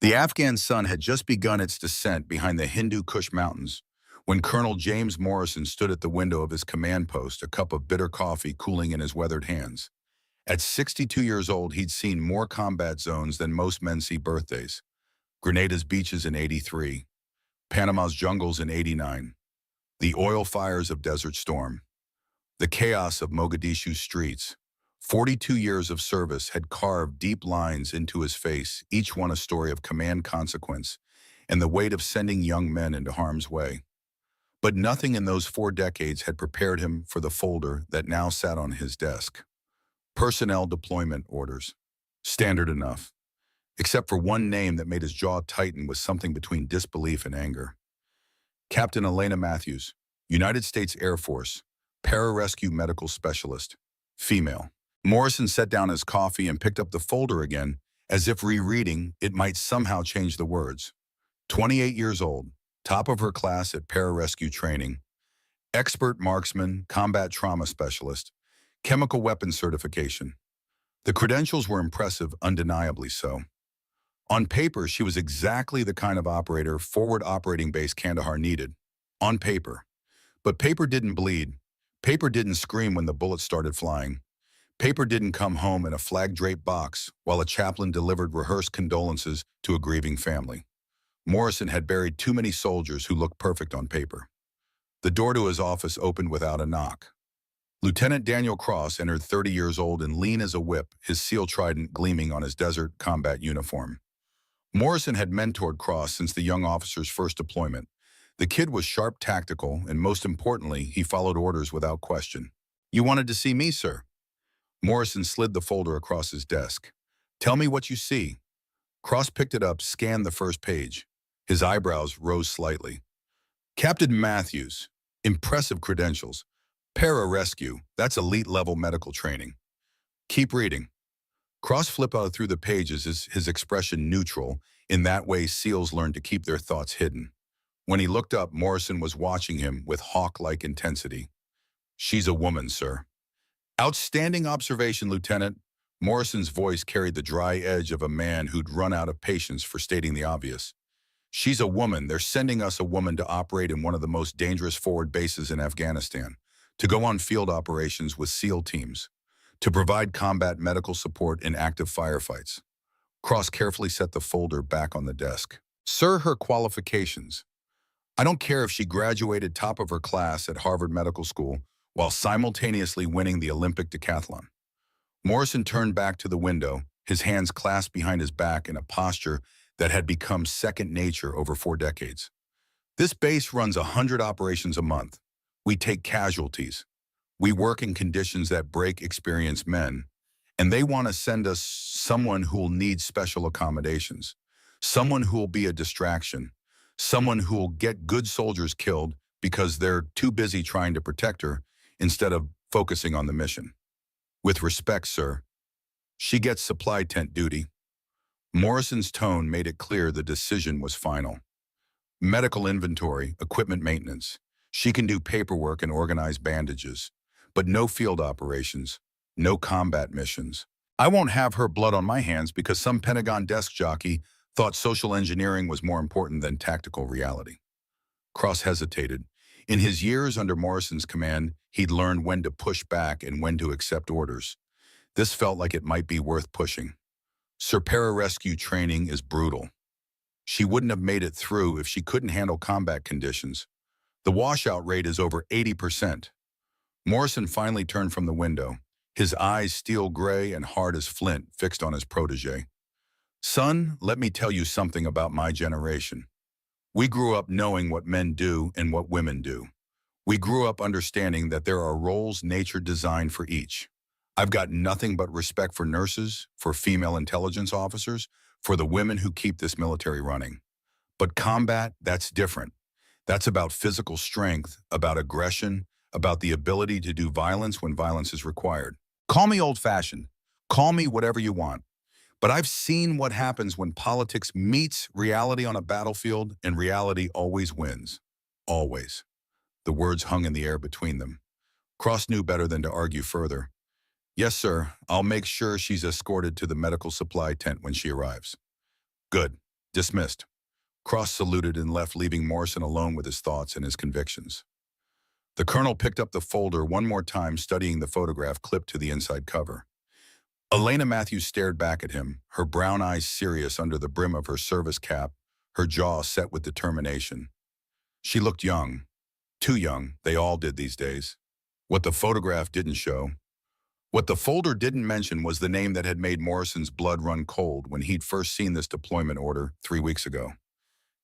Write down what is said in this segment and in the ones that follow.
The Afghan sun had just begun its descent behind the Hindu Kush Mountains when Colonel James Morrison stood at the window of his command post, a cup of bitter coffee cooling in his weathered hands. At 62 years old, he'd seen more combat zones than most men see birthdays. Grenada's beaches in '83, Panama's jungles in '89, the oil fires of Desert Storm, the chaos of Mogadishu's streets. 42 years of service had carved deep lines into his face, each one a story of command consequence and the weight of sending young men into harm's way. But nothing in those 4 decades had prepared him for the folder that now sat on his desk. Personnel deployment orders. Standard enough. Except for one name that made his jaw tighten with something between disbelief and anger. Captain Elena Matthews, United States Air Force, Pararescue Medical Specialist, female. Morrison set down his coffee and picked up the folder again, as if rereading it might somehow change the words. 28 years old, top of her class at pararescue training, expert marksman, combat trauma specialist, chemical weapons certification. The credentials were impressive, undeniably so. On paper, she was exactly the kind of operator Forward Operating Base Kandahar needed. On paper. But paper didn't bleed. Paper didn't scream when the bullets started flying. Paper didn't come home in a flag-draped box while a chaplain delivered rehearsed condolences to a grieving family. Morrison had buried too many soldiers who looked perfect on paper. The door to his office opened without a knock. Lieutenant Daniel Cross entered, 30 years old and lean as a whip, his SEAL trident gleaming on his desert combat uniform. Morrison had mentored Cross since the young officer's first deployment. The kid was sharp, tactical, and most importantly, he followed orders without question. "You wanted to see me, sir?" Morrison slid the folder across his desk. "Tell me what you see." Cross picked it up, scanned the first page. His eyebrows rose slightly. "Captain Matthews, impressive credentials. Pararescue, that's elite-level medical training. Keep reading." Cross flipped out through the pages, his expression neutral. In that way, SEALs learn to keep their thoughts hidden. When he looked up, Morrison was watching him with hawk-like intensity. "She's a woman, sir." "Outstanding observation, Lieutenant." Morrison's voice carried the dry edge of a man who'd run out of patience for stating the obvious. "She's a woman. They're sending us a woman to operate in one of the most dangerous forward bases in Afghanistan, to go on field operations with SEAL teams, to provide combat medical support in active firefights." Cross carefully set the folder back on the desk. "Sir, her qualifications. I don't care if she graduated top of her class at Harvard Medical School while simultaneously winning the Olympic decathlon." Morrison turned back to the window, his hands clasped behind his back in a posture that had become second nature over 4 decades. "This base runs 100 operations a month. We take casualties. We work in conditions that break experienced men, and they want to send us someone who'll need special accommodations, someone who'll be a distraction, someone who'll get good soldiers killed because they're too busy trying to protect her instead of focusing on the mission. With respect, sir, she gets supply tent duty." Morrison's tone made it clear the decision was final. Medical inventory, equipment maintenance. She can do paperwork and organize bandages, but no field operations, no combat missions. "I won't have her blood on my hands because some Pentagon desk jockey thought social engineering was more important than tactical reality." Cross hesitated. In his years under Morrison's command, he'd learned when to push back and when to accept orders. This felt like it might be worth pushing. "Sir, pararescue training is brutal. She wouldn't have made it through if she couldn't handle combat conditions. The washout rate is over 80%. Morrison finally turned from the window, his eyes steel gray and hard as flint fixed on his protege. "Son, let me tell you something about my generation. We grew up knowing what men do and what women do. We grew up understanding that there are roles nature designed for each. I've got nothing but respect for nurses, for female intelligence officers, for the women who keep this military running. But combat, that's different. That's about physical strength, about aggression, about the ability to do violence when violence is required. Call me old-fashioned. Call me whatever you want. But I've seen what happens when politics meets reality on a battlefield, and reality always wins. Always." The words hung in the air between them. Cross knew better than to argue further. "Yes, sir. I'll make sure she's escorted to the medical supply tent when she arrives." "Good. Dismissed. Cross saluted and left, leaving Morrison alone with his thoughts and his convictions. The colonel picked up the folder one more time, studying the photograph clipped to the inside cover. Elena Matthews stared back at him, her brown eyes serious under the brim of her service cap, her jaw set with determination. She looked young. Too young, they all did these days. What the photograph didn't show, what the folder didn't mention, was the name that had made Morrison's blood run cold when he'd first seen this deployment order 3 weeks ago.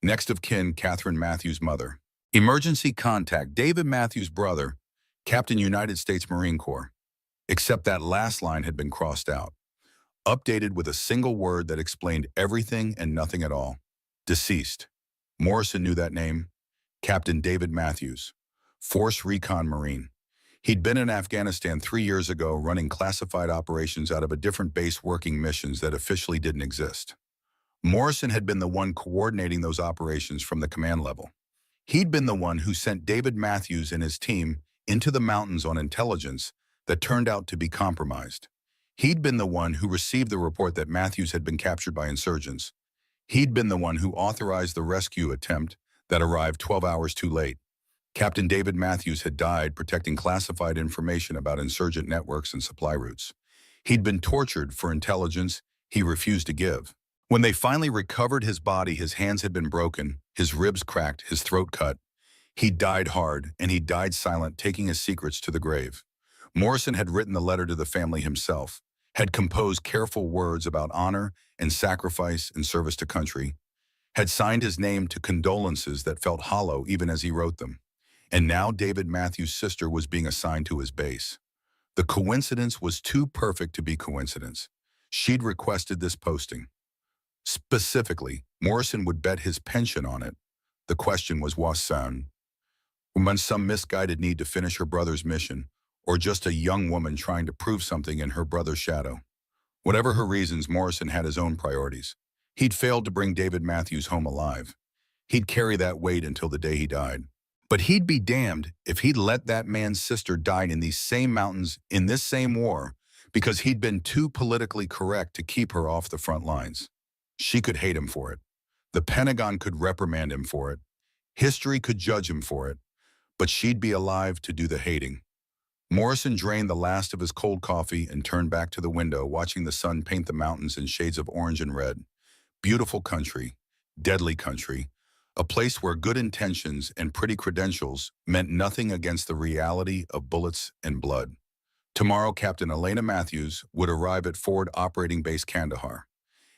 Next of kin, Catherine Matthews' mother. Emergency contact, David Matthews' brother, Captain United States Marine Corps. Except that last line had been crossed out, updated with a single word that explained everything and nothing at all. Deceased. Morrison knew that name. Captain David Matthews, Force Recon Marine. He'd been in Afghanistan 3 years ago, running classified operations out of a different base, working missions that officially didn't exist. Morrison had been the one coordinating those operations from the command level. He'd been the one who sent David Matthews and his team into the mountains on intelligence that turned out to be compromised. He'd been the one who received the report that Matthews had been captured by insurgents. He'd been the one who authorized the rescue attempt that arrived 12 hours too late. Captain David Matthews had died protecting classified information about insurgent networks and supply routes. He'd been tortured for intelligence he refused to give. When they finally recovered his body, his hands had been broken, his ribs cracked, his throat cut. He died hard, and he died silent, taking his secrets to the grave. Morrison had written the letter to the family himself, had composed careful words about honor and sacrifice and service to country, had signed his name to condolences that felt hollow even as he wrote them. And now David Matthews' sister was being assigned to his base. The coincidence was too perfect to be coincidence. She'd requested this posting. Specifically, Morrison would bet his pension on it. The question was, was son, when some misguided need to finish her brother's mission, or just a young woman trying to prove something in her brother's shadow? Whatever her reasons, Morrison had his own priorities. He'd failed to bring David Matthews home alive. He'd carry that weight until the day he died. But he'd be damned if he'd let that man's sister die in these same mountains, in this same war, because he'd been too politically correct to keep her off the front lines. She could hate him for it. The Pentagon could reprimand him for it. History could judge him for it. But she'd be alive to do the hating. Morrison drained the last of his cold coffee and turned back to the window, watching the sun paint the mountains in shades of orange and red. Beautiful country, deadly country, a place where good intentions and pretty credentials meant nothing against the reality of bullets and blood. Tomorrow, Captain Elena Matthews would arrive at Forward Operating Base Kandahar.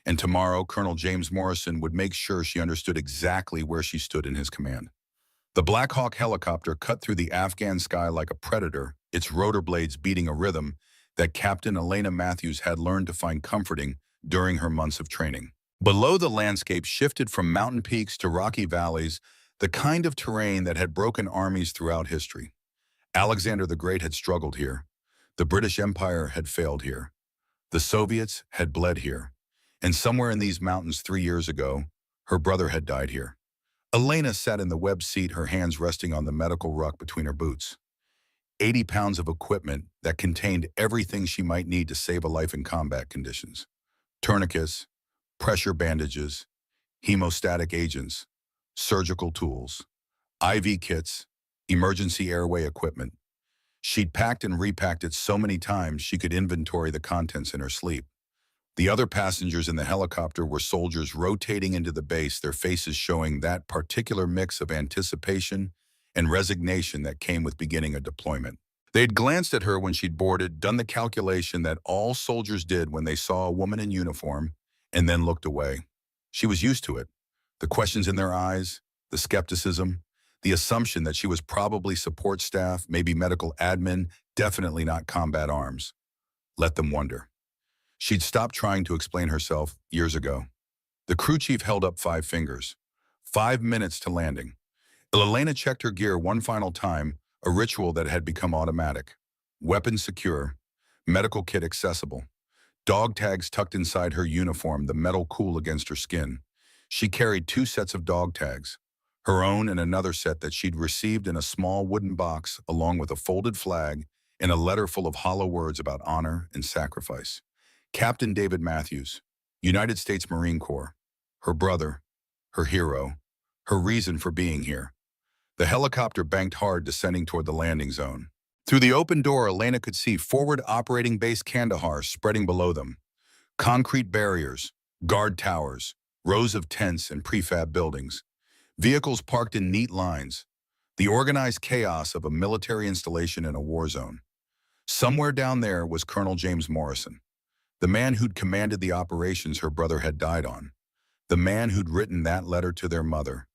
And tomorrow, Colonel James Morrison would make sure she understood exactly where she stood in his command. The Black Hawk helicopter cut through the Afghan sky like a predator, its rotor blades beating a rhythm that Captain Elena Matthews had learned to find comforting during her months of training. Below, the landscape shifted from mountain peaks to rocky valleys, the kind of terrain that had broken armies throughout history. Alexander the Great had struggled here. The British Empire had failed here. The Soviets had bled here. And somewhere in these mountains 3 years ago, her brother had died here. Elena sat in the web seat, her hands resting on the medical ruck between her boots. 80 pounds of equipment that contained everything she might need to save a life in combat conditions. Tourniquets, pressure bandages, hemostatic agents, surgical tools, IV kits, emergency airway equipment. She'd packed and repacked it so many times she could inventory the contents in her sleep. The other passengers in the helicopter were soldiers rotating into the base, their faces showing that particular mix of anticipation and resignation that came with beginning a deployment. They'd glanced at her when she'd boarded, done the calculation that all soldiers did when they saw a woman in uniform, and then looked away. She was used to it. The questions in their eyes, the skepticism, the assumption that she was probably support staff, maybe medical admin, definitely not combat arms. Let them wonder. She'd stopped trying to explain herself years ago. The crew chief held up 5 fingers. 5 minutes to landing. Elena checked her gear one final time, a ritual that had become automatic. Weapons secure, medical kit accessible. Dog tags tucked inside her uniform, the metal cool against her skin. She carried 2 sets of dog tags, her own and another set that she'd received in a small wooden box, along with a folded flag and a letter full of hollow words about honor and sacrifice. Captain David Matthews, United States Marine Corps. her brother, her hero, her reason for being here. The helicopter banked hard, descending toward the landing zone. Through the open door, Elena could see forward operating base Kandahar spreading below them. Concrete barriers, guard towers, rows of tents and prefab buildings. Vehicles parked in neat lines. The organized chaos of a military installation in a war zone. Somewhere down there was Colonel James Morrison, the man who'd commanded the operations her brother had died on. The man who'd written that letter to their mother.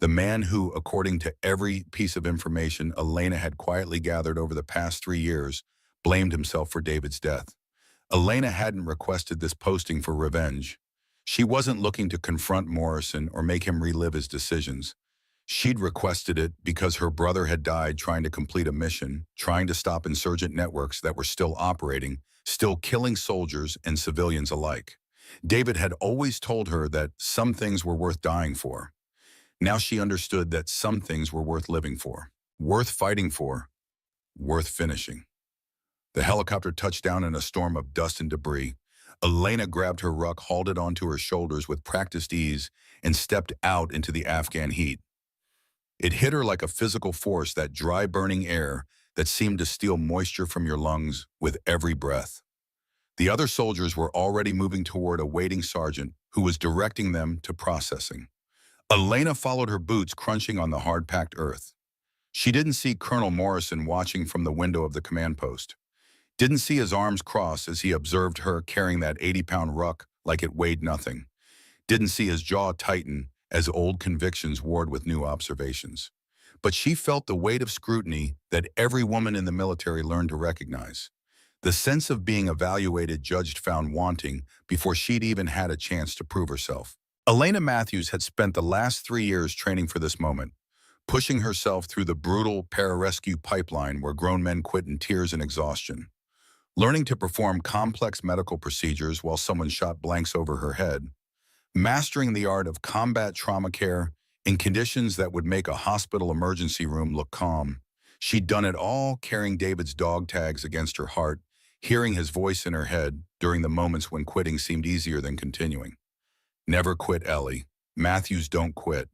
The man who, according to every piece of information Elena had quietly gathered over the past 3 years, blamed himself for David's death. Elena hadn't requested this posting for revenge. She wasn't looking to confront Morrison or make him relive his decisions. She'd requested it because her brother had died trying to complete a mission, trying to stop insurgent networks that were still operating, still killing soldiers and civilians alike. David had always told her that some things were worth dying for. Now she understood that some things were worth living for, worth fighting for, worth finishing. The helicopter touched down in a storm of dust and debris. Elena grabbed her ruck, hauled it onto her shoulders with practiced ease, and stepped out into the Afghan heat. It hit her like a physical force, that dry, burning air that seemed to steal moisture from your lungs with every breath. The other soldiers were already moving toward a waiting sergeant who was directing them to processing. Elena followed, her boots crunching on the hard-packed earth. She didn't see Colonel Morrison watching from the window of the command post. Didn't see his arms cross as he observed her carrying that 80-pound ruck like it weighed nothing. Didn't see his jaw tighten as old convictions warred with new observations. But she felt the weight of scrutiny that every woman in the military learned to recognize. The sense of being evaluated, judged, found wanting before she'd even had a chance to prove herself. Elena Matthews had spent the last 3 years training for this moment, pushing herself through the brutal pararescue pipeline where grown men quit in tears and exhaustion, learning to perform complex medical procedures while someone shot blanks over her head, mastering the art of combat trauma care in conditions that would make a hospital emergency room look calm. She'd done it all, carrying David's dog tags against her heart, hearing his voice in her head during the moments when quitting seemed easier than continuing. Never quit, Ellie. Matthews don't quit.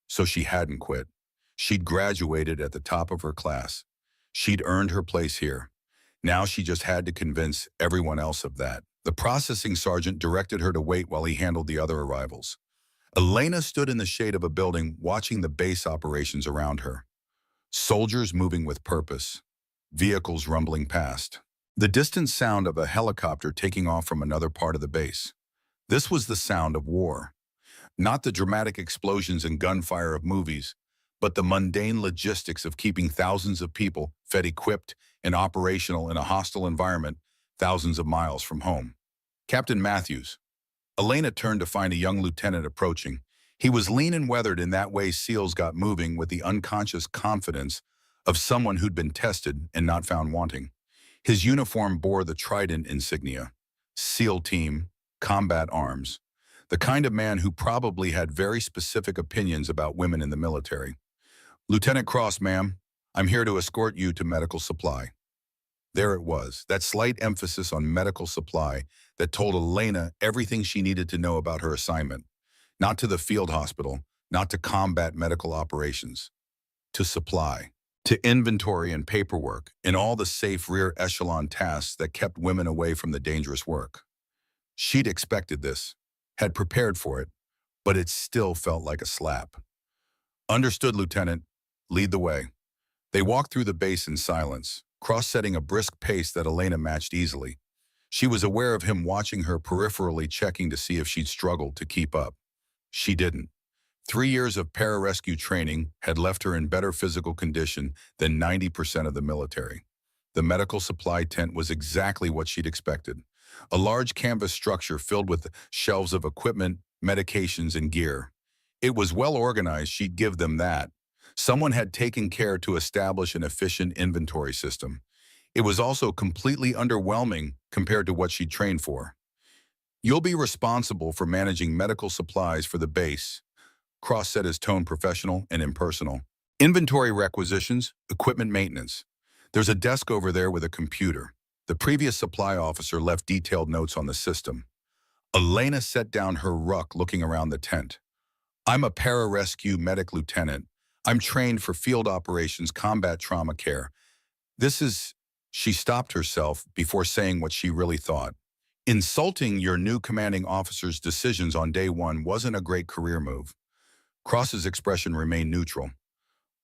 So she hadn't quit. She'd graduated at the top of her class. She'd earned her place here. Now she just had to convince everyone else of that. The processing sergeant directed her to wait while he handled the other arrivals. Elena stood in the shade of a building, watching the base operations around her. Soldiers moving with purpose. Vehicles rumbling past. The distant sound of a helicopter taking off from another part of the base. This was the sound of war. Not the dramatic explosions and gunfire of movies, but the mundane logistics of keeping thousands of people fed, equipped, and operational in a hostile environment thousands of miles from home. Captain Matthews. Elena turned to find a young lieutenant approaching. He was lean and weathered in that way SEALs got moving, with the unconscious confidence of someone who'd been tested and not found wanting. His uniform bore the Trident insignia. SEAL Team, Combat Arms. The kind of man who probably had very specific opinions about women in the military. Lieutenant Cross, ma'am, I'm here to escort you to medical supply. There it was, that slight emphasis on medical supply that told Elena everything she needed to know about her assignment. Not to the field hospital, not to combat medical operations. To supply. To inventory and paperwork, and all the safe rear echelon tasks that kept women away from the dangerous work. She'd expected this, had prepared for it, but it still felt like a slap. Understood, Lieutenant. Lead the way. They walked through the base in silence, cross-setting a brisk pace that Elena matched easily. She was aware of him watching her peripherally, checking to see if she'd struggled to keep up. She didn't. 3 years of pararescue training had left her in better physical condition than 90% of the military. The medical supply tent was exactly what she'd expected. A large canvas structure filled with shelves of equipment, medications, and gear. It was well organized, she'd give them that. Someone had taken care to establish an efficient inventory system. It was also completely underwhelming compared to what she'd trained for. You'll be responsible for managing medical supplies for the base. Cross set his tone professional and impersonal. Inventory requisitions, equipment maintenance. There's a desk over there with a computer. The previous supply officer left detailed notes on the system. Elena set down her ruck, looking around the tent. I'm a pararescue medic lieutenant. I'm trained for field operations, combat trauma care. This is... She stopped herself before saying what she really thought. Insulting your new commanding officer's decisions on day one wasn't a great career move. Cross's expression remained neutral.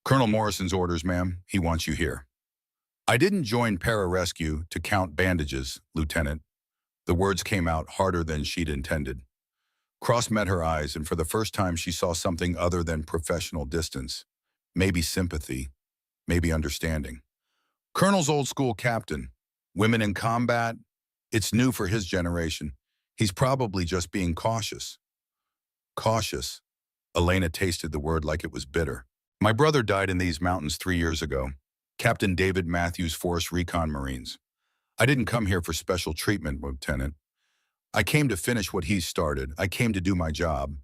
Colonel Morrison's orders, ma'am. He wants you here. I didn't join pararescue to count bandages, Lieutenant. The words came out harder than she'd intended. Cross met her eyes, and for the first time she saw something other than professional distance. Maybe sympathy, maybe understanding. Colonel's old school captain. Women in combat? It's new for his generation. He's probably just being cautious. Cautious. Elena tasted the word like it was bitter. My brother died in these mountains 3 years ago. Captain David Matthews, Forest Recon Marines. I didn't come here for special treatment, Lieutenant. I came to finish what he started. I came to do my job.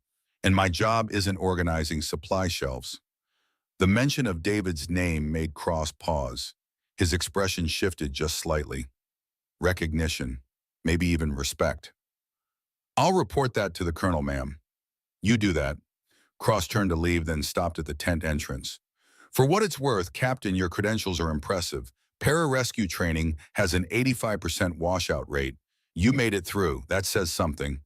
And my job isn't organizing supply shelves. The mention of David's name made Cross pause. His expression shifted just slightly. Recognition, maybe even respect. I'll report that to the colonel, ma'am. You do that. Cross turned to leave, then stopped at the tent entrance. For what it's worth, Captain, your credentials are impressive. Pararescue training has an 85% washout rate. You made it through. That says something.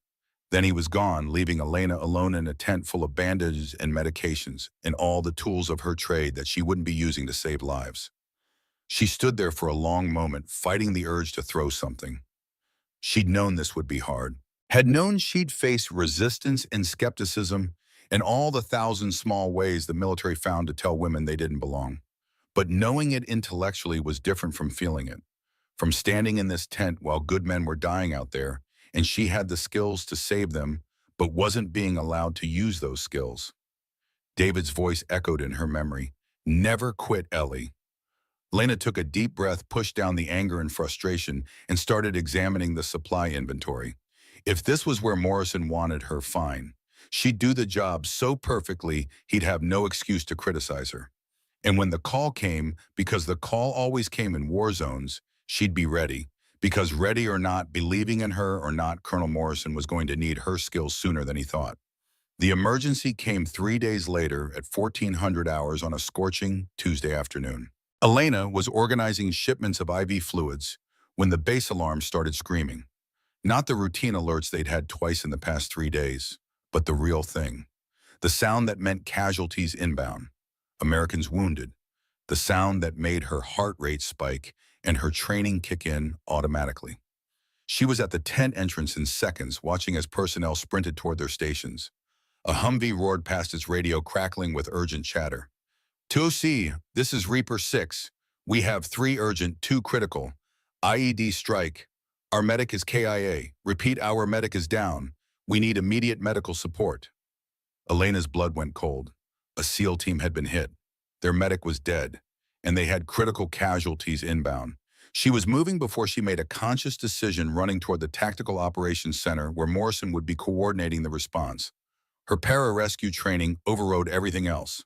Then he was gone, leaving Elena alone in a tent full of bandages and medications and all the tools of her trade that she wouldn't be using to save lives. She stood there for a long moment, fighting the urge to throw something. She'd known this would be hard. Had known she'd face resistance and skepticism and all the thousand small ways the military found to tell women they didn't belong. But knowing it intellectually was different from feeling it. From standing in this tent while good men were dying out there, and she had the skills to save them, but wasn't being allowed to use those skills. David's voice echoed in her memory. Never quit, Ellie. Lena took a deep breath, pushed down the anger and frustration, and started examining the supply inventory. If this was where Morrison wanted her, fine. She'd do the job so perfectly, he'd have no excuse to criticize her. And when the call came, because the call always came in war zones, she'd be ready. Because ready or not, believing in her or not, Colonel Morrison was going to need her skills sooner than he thought. The emergency came 3 days later at 1400 hours on a scorching Tuesday afternoon. Elena was organizing shipments of IV fluids when the base alarm started screaming. Not the routine alerts they'd had twice in the past 3 days, but the real thing. The sound that meant casualties inbound, Americans wounded. The sound that made her heart rate spike and her training kick in automatically. She was at the tent entrance in seconds, watching as personnel sprinted toward their stations. A Humvee roared past its radio, crackling with urgent chatter. 2OC, this is Reaper 6. We have 3 urgent, 2 critical. IED strike. Our medic is KIA. Repeat, our medic is down. We need immediate medical support. Elena's blood went cold. A SEAL team had been hit. Their medic was dead, and they had critical casualties inbound. She was moving before she made a conscious decision, running toward the Tactical Operations Center where Morrison would be coordinating the response. Her pararescue training overrode everything else.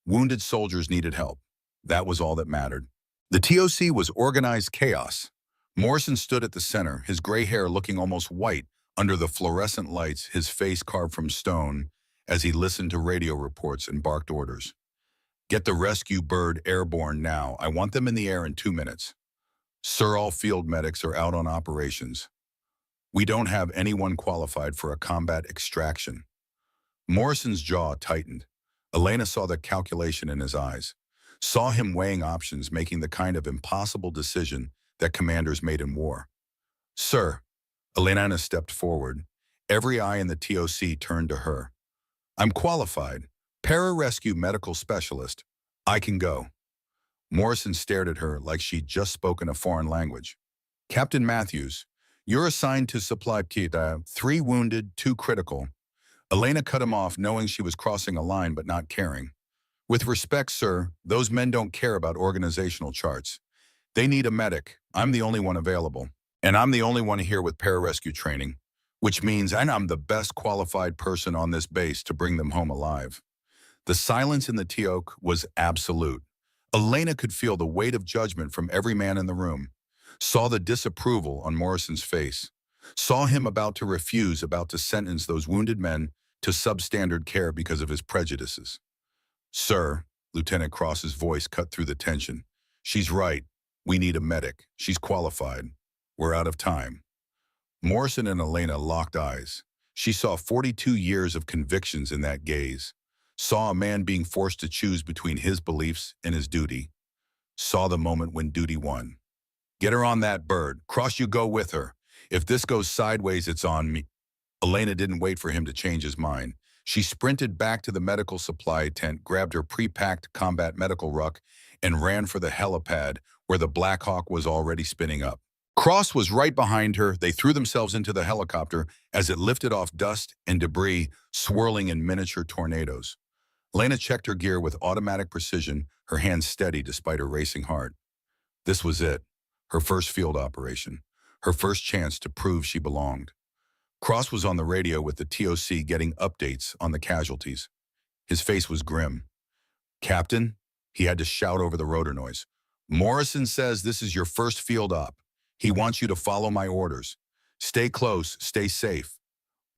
Wounded soldiers needed help. That was all that mattered. The TOC was organized chaos. Morrison stood at the center, his gray hair looking almost white under the fluorescent lights, his face carved from stone, as he listened to radio reports and barked orders. Get the rescue bird airborne now. I want them in the air in 2 minutes. Sir, all field medics are out on operations. We don't have anyone qualified for a combat extraction. Morrison's jaw tightened. Elena saw the calculation in his eyes, saw him weighing options, making the kind of impossible decision that commanders made in war. Sir, Elena stepped forward. Every eye in the TOC turned to her. I'm qualified, pararescue medical specialist. I can go. Morrison stared at her like she'd just spoken a foreign language. Captain Matthews, you're assigned to supply Kita, 3 wounded, 2 critical. Elena cut him off, knowing she was crossing a line but not caring. With respect, sir, those men don't care about organizational charts. They need a medic. I'm the only one available. And I'm the only one here with pararescue training, which means I'm the best qualified person on this base to bring them home alive. The silence in the TOC was absolute. Elena could feel the weight of judgment from every man in the room, saw the disapproval on Morrison's face, Saw him about to refuse, about to sentence those wounded men to substandard care because of his prejudices. Sir, Lieutenant Cross's voice cut through the tension. She's right. We need a medic. She's qualified. We're out of time. Morrison and Elena locked eyes. She saw 42 years of convictions in that gaze. Saw a man being forced to choose between his beliefs and his duty. Saw the moment when duty won. Get her on that bird. Cross, you go with her. If this goes sideways, it's on me. Elena didn't wait for him to change his mind. She sprinted back to the medical supply tent, grabbed her pre-packed combat medical ruck, and ran for the helipad where the Black Hawk was already spinning up. Cross was right behind her. They threw themselves into the helicopter as it lifted off dust and debris, swirling in miniature tornadoes. Elena checked her gear with automatic precision, her hands steady despite her racing heart. This was it, her first field operation, her first chance to prove she belonged. Cross was on the radio with the TOC getting updates on the casualties. His face was grim. Captain, he had to shout over the rotor noise. Morrison says this is your first field op. He wants you to follow my orders. Stay close, stay safe.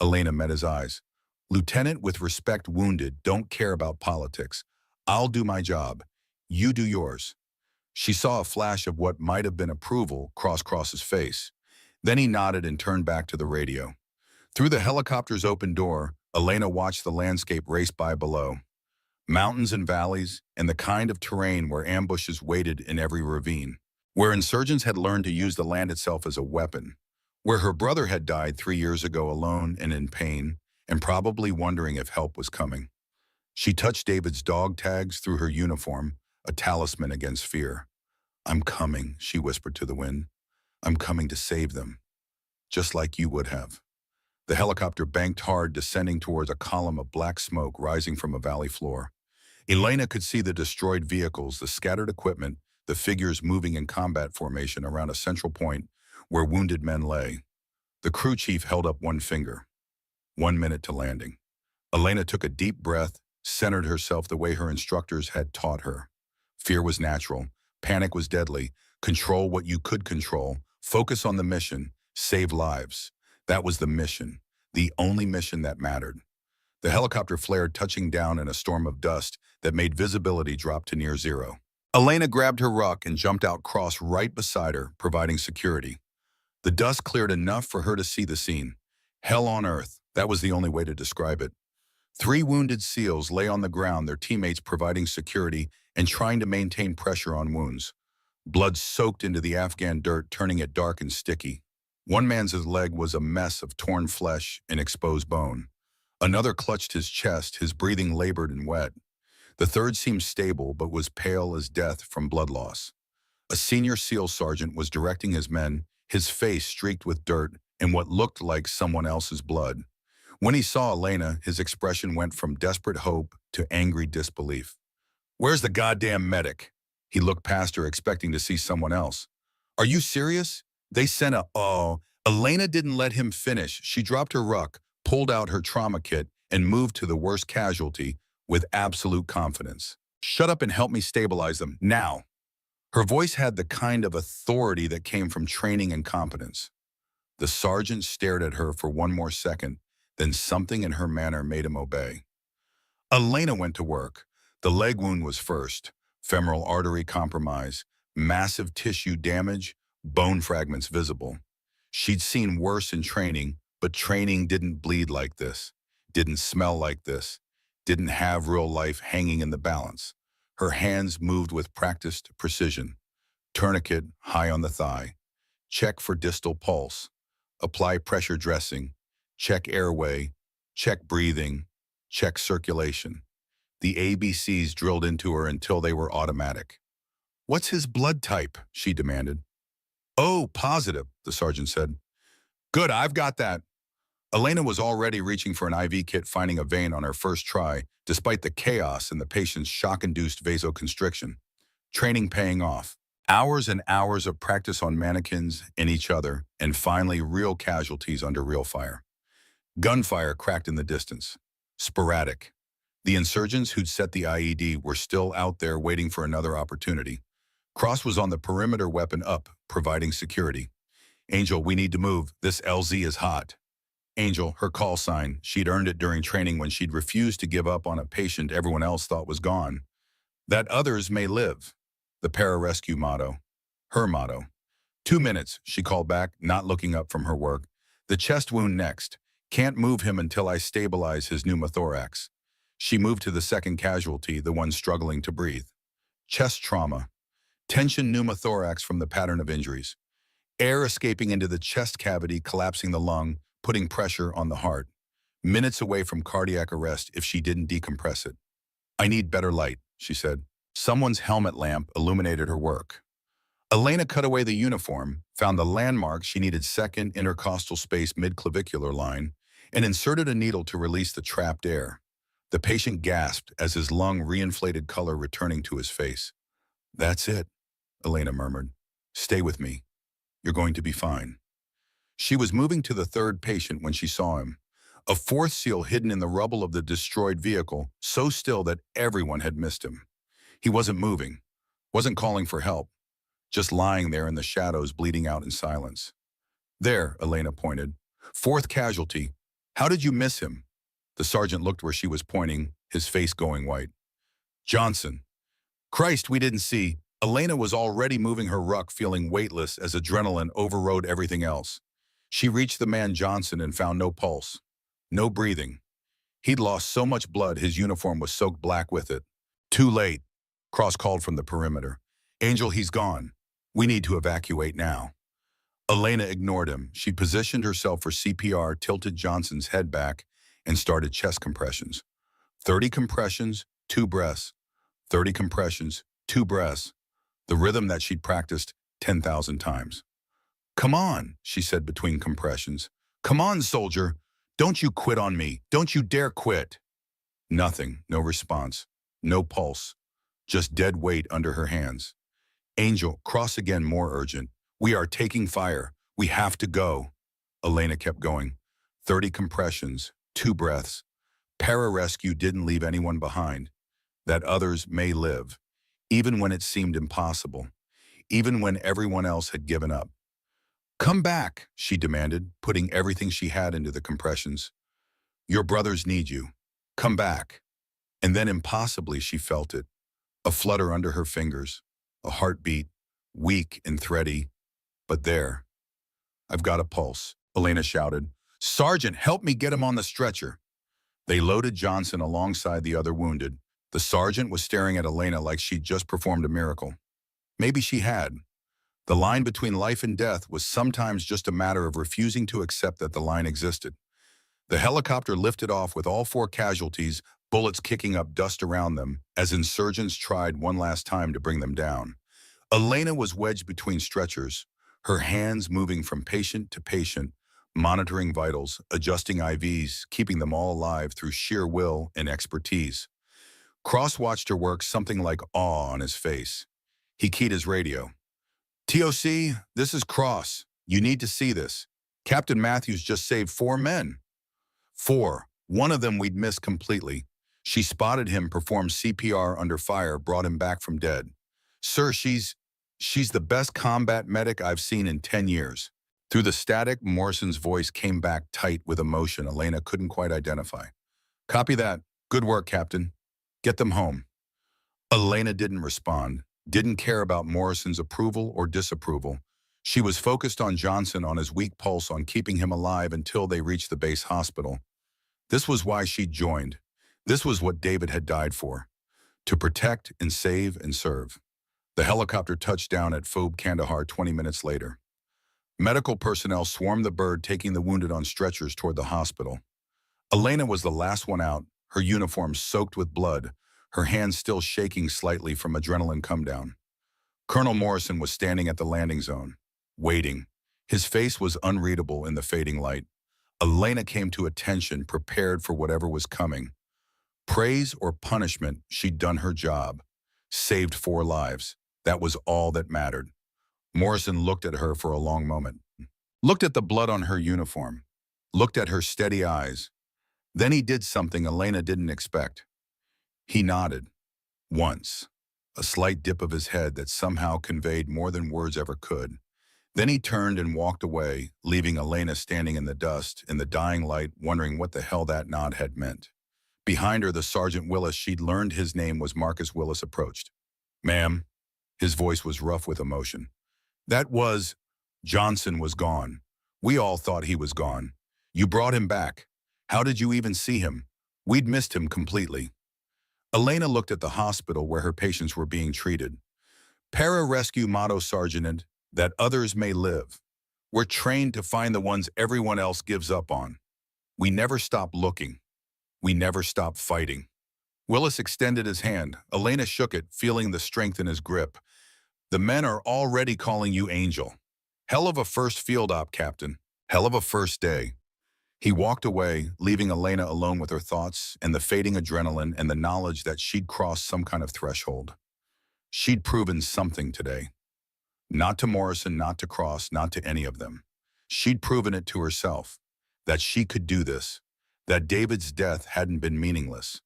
Elena met his eyes. Lieutenant, with respect, wounded, don't care about politics. I'll do my job. You do yours. She saw a flash of what might have been approval cross Cross's face. Then he nodded and turned back to the radio. Through the helicopter's open door, Elena watched the landscape race by below. Mountains and valleys, and the kind of terrain where ambushes waited in every ravine. Where insurgents had learned to use the land itself as a weapon. Where her brother had died 3 years ago alone and in pain, and probably wondering if help was coming. She touched David's dog tags through her uniform, a talisman against fear. I'm coming, she whispered to the wind. I'm coming to save them. Just like you would have. The helicopter banked hard, descending towards a column of black smoke rising from a valley floor. Elena could see the destroyed vehicles, the scattered equipment, the figures moving in combat formation around a central point where wounded men lay. The crew chief held up one finger. 1 minute to landing. Elena took a deep breath, centered herself the way her instructors had taught her. Fear was natural. Panic was deadly. Control what you could control. Focus on the mission. Save lives. That was the mission. The only mission that mattered. The helicopter flared, touching down in a storm of dust that made visibility drop to near zero. Elena grabbed her ruck and jumped out Cross right beside her, providing security. The dust cleared enough for her to see the scene. Hell on earth. That was the only way to describe it. 3 wounded SEALs lay on the ground, their teammates providing security and trying to maintain pressure on wounds. Blood soaked into the Afghan dirt, turning it dark and sticky. One man's leg was a mess of torn flesh and exposed bone. Another clutched his chest, his breathing labored and wet. The third seemed stable, but was pale as death from blood loss. A senior SEAL sergeant was directing his men, his face streaked with dirt and what looked like someone else's blood. When he saw Elena, his expression went from desperate hope to angry disbelief. Where's the goddamn medic? He looked past her, expecting to see someone else. Are you serious? They sent a... Oh, Elena didn't let him finish. She dropped her ruck, pulled out her trauma kit, and moved to the worst casualty with absolute confidence. Shut up and help me stabilize them, now. Her voice had the kind of authority that came from training and competence. The sergeant stared at her for one more second, then something in her manner made him obey. Elena went to work. The leg wound was first. Femoral artery compromise, massive tissue damage, bone fragments visible. She'd seen worse in training, but training didn't bleed like this, didn't smell like this, didn't have real life hanging in the balance. Her hands moved with practiced precision. Tourniquet high on the thigh. Check for distal pulse. Apply pressure dressing. Check airway. Check breathing. Check circulation. The ABCs drilled into her until they were automatic. What's his blood type? She demanded. Oh, positive, the sergeant said. Good, I've got that. Elena was already reaching for an IV kit, finding a vein on her first try, despite the chaos and the patient's shock-induced vasoconstriction. Training paying off. Hours and hours of practice on mannequins and each other, and finally real casualties under real fire. Gunfire cracked in the distance. Sporadic. The insurgents who'd set the IED were still out there waiting for another opportunity. Cross was on the perimeter, weapon up, providing security. Angel, we need to move. This LZ is hot. Angel, her call sign. She'd earned it during training when she'd refused to give up on a patient everyone else thought was gone. That others may live. The pararescue motto. Her motto. 2 minutes, she called back, not looking up from her work. The chest wound next. Can't move him until I stabilize his pneumothorax. She moved to the second casualty, the one struggling to breathe. Chest trauma. Tension pneumothorax from the pattern of injuries. Air escaping into the chest cavity, collapsing the lung, putting pressure on the heart. Minutes away from cardiac arrest if she didn't decompress it. I need better light, she said. Someone's helmet lamp illuminated her work. Elena cut away the uniform, found the landmark she needed, second intercostal space mid-clavicular line, and inserted a needle to release the trapped air. The patient gasped as his lung reinflated, color returning to his face. That's it, Elena murmured. Stay with me. You're going to be fine. She was moving to the third patient when she saw him. A fourth SEAL hidden in the rubble of the destroyed vehicle, so still that everyone had missed him. He wasn't moving, wasn't calling for help, just lying there in the shadows, bleeding out in silence. There, Elena pointed. Fourth casualty. How did you miss him? The sergeant looked where she was pointing, his face going white. Johnson. Christ, we didn't see. Elena was already moving her ruck, feeling weightless as adrenaline overrode everything else. She reached the man Johnson and found no pulse, no breathing. He'd lost so much blood his uniform was soaked black with it. Too late, Cross called from the perimeter. Angel, he's gone. We need to evacuate now. Elena ignored him. She positioned herself for CPR, tilted Johnson's head back, and started chest compressions. 30 compressions, 2 breaths. 30 compressions, 2 breaths. The rhythm that she'd practiced 10,000 times. Come on, she said between compressions. Come on, soldier. Don't you quit on me. Don't you dare quit. Nothing, no response, no pulse, just dead weight under her hands. Angel, Cross again, more urgent. We are taking fire. We have to go. Elena kept going. 30 compressions, 2 breaths. Pararescue didn't leave anyone behind. That others may live, even when it seemed impossible, even when everyone else had given up. Come back, she demanded, putting everything she had into the compressions. Your brothers need you. Come back. And then impossibly she felt it. A flutter under her fingers, a heartbeat, weak and thready, but there. I've got a pulse, Elena shouted. Sergeant, help me get him on the stretcher. They loaded Johnson alongside the other wounded. The sergeant was staring at Elena like she'd just performed a miracle. Maybe she had. The line between life and death was sometimes just a matter of refusing to accept that the line existed. The helicopter lifted off with all 4 casualties, bullets kicking up dust around them as insurgents tried one last time to bring them down. Elena was wedged between stretchers, her hands moving from patient to patient, monitoring vitals, adjusting IVs, keeping them all alive through sheer will and expertise. Cross watched her work, something like awe on his face. He keyed his radio. TOC, this is Cross. You need to see this. Captain Matthews just saved 4 men. 4. One of them we'd missed completely. She spotted him, performed CPR under fire, brought him back from dead. Sir, she's the best combat medic I've seen in 10 years. Through the static, Morrison's voice came back tight with emotion Elena couldn't quite identify. Copy that. Good work, Captain. Get them home. Elena didn't respond, didn't care about Morrison's approval or disapproval. She was focused on Johnson, on his weak pulse, on keeping him alive until they reached the base hospital. This was why she'd joined. This was what David had died for. To protect and save and serve. The helicopter touched down at Fob Kandahar 20 minutes later. Medical personnel swarmed the bird, taking the wounded on stretchers toward the hospital. Elena was the last one out, her uniform soaked with blood, her hands still shaking slightly from adrenaline come-down. Colonel Morrison was standing at the landing zone, waiting. His face was unreadable in the fading light. Elena came to attention, prepared for whatever was coming. Praise or punishment, she'd done her job. Saved 4 lives. That was all that mattered. Morrison looked at her for a long moment. Looked at the blood on her uniform. Looked at her steady eyes. Then he did something Elena didn't expect. He nodded. Once. A slight dip of his head that somehow conveyed more than words ever could. Then he turned and walked away, leaving Elena standing in the dust, in the dying light, wondering what the hell that nod had meant. Behind her, the Sergeant Willis she'd learned his name was Marcus Willis approached. "Ma'am." His voice was rough with emotion. "That was... Johnson was gone. We all thought he was gone. You brought him back. How did you even see him? We'd missed him completely." Elena looked at the hospital where her patients were being treated. "Para-rescue motto, Sergeant, that others may live. We're trained to find the ones everyone else gives up on. We never stop looking. We never stop fighting." Willis extended his hand. Elena shook it, feeling the strength in his grip. "The men are already calling you Angel. Hell of a first field op, Captain. Hell of a first day." He walked away, leaving Elena alone with her thoughts and the fading adrenaline and the knowledge that she'd crossed some kind of threshold. She'd proven something today. Not to Morrison, not to Cross, not to any of them. She'd proven it to herself, that she could do this, that David's death hadn't been meaningless,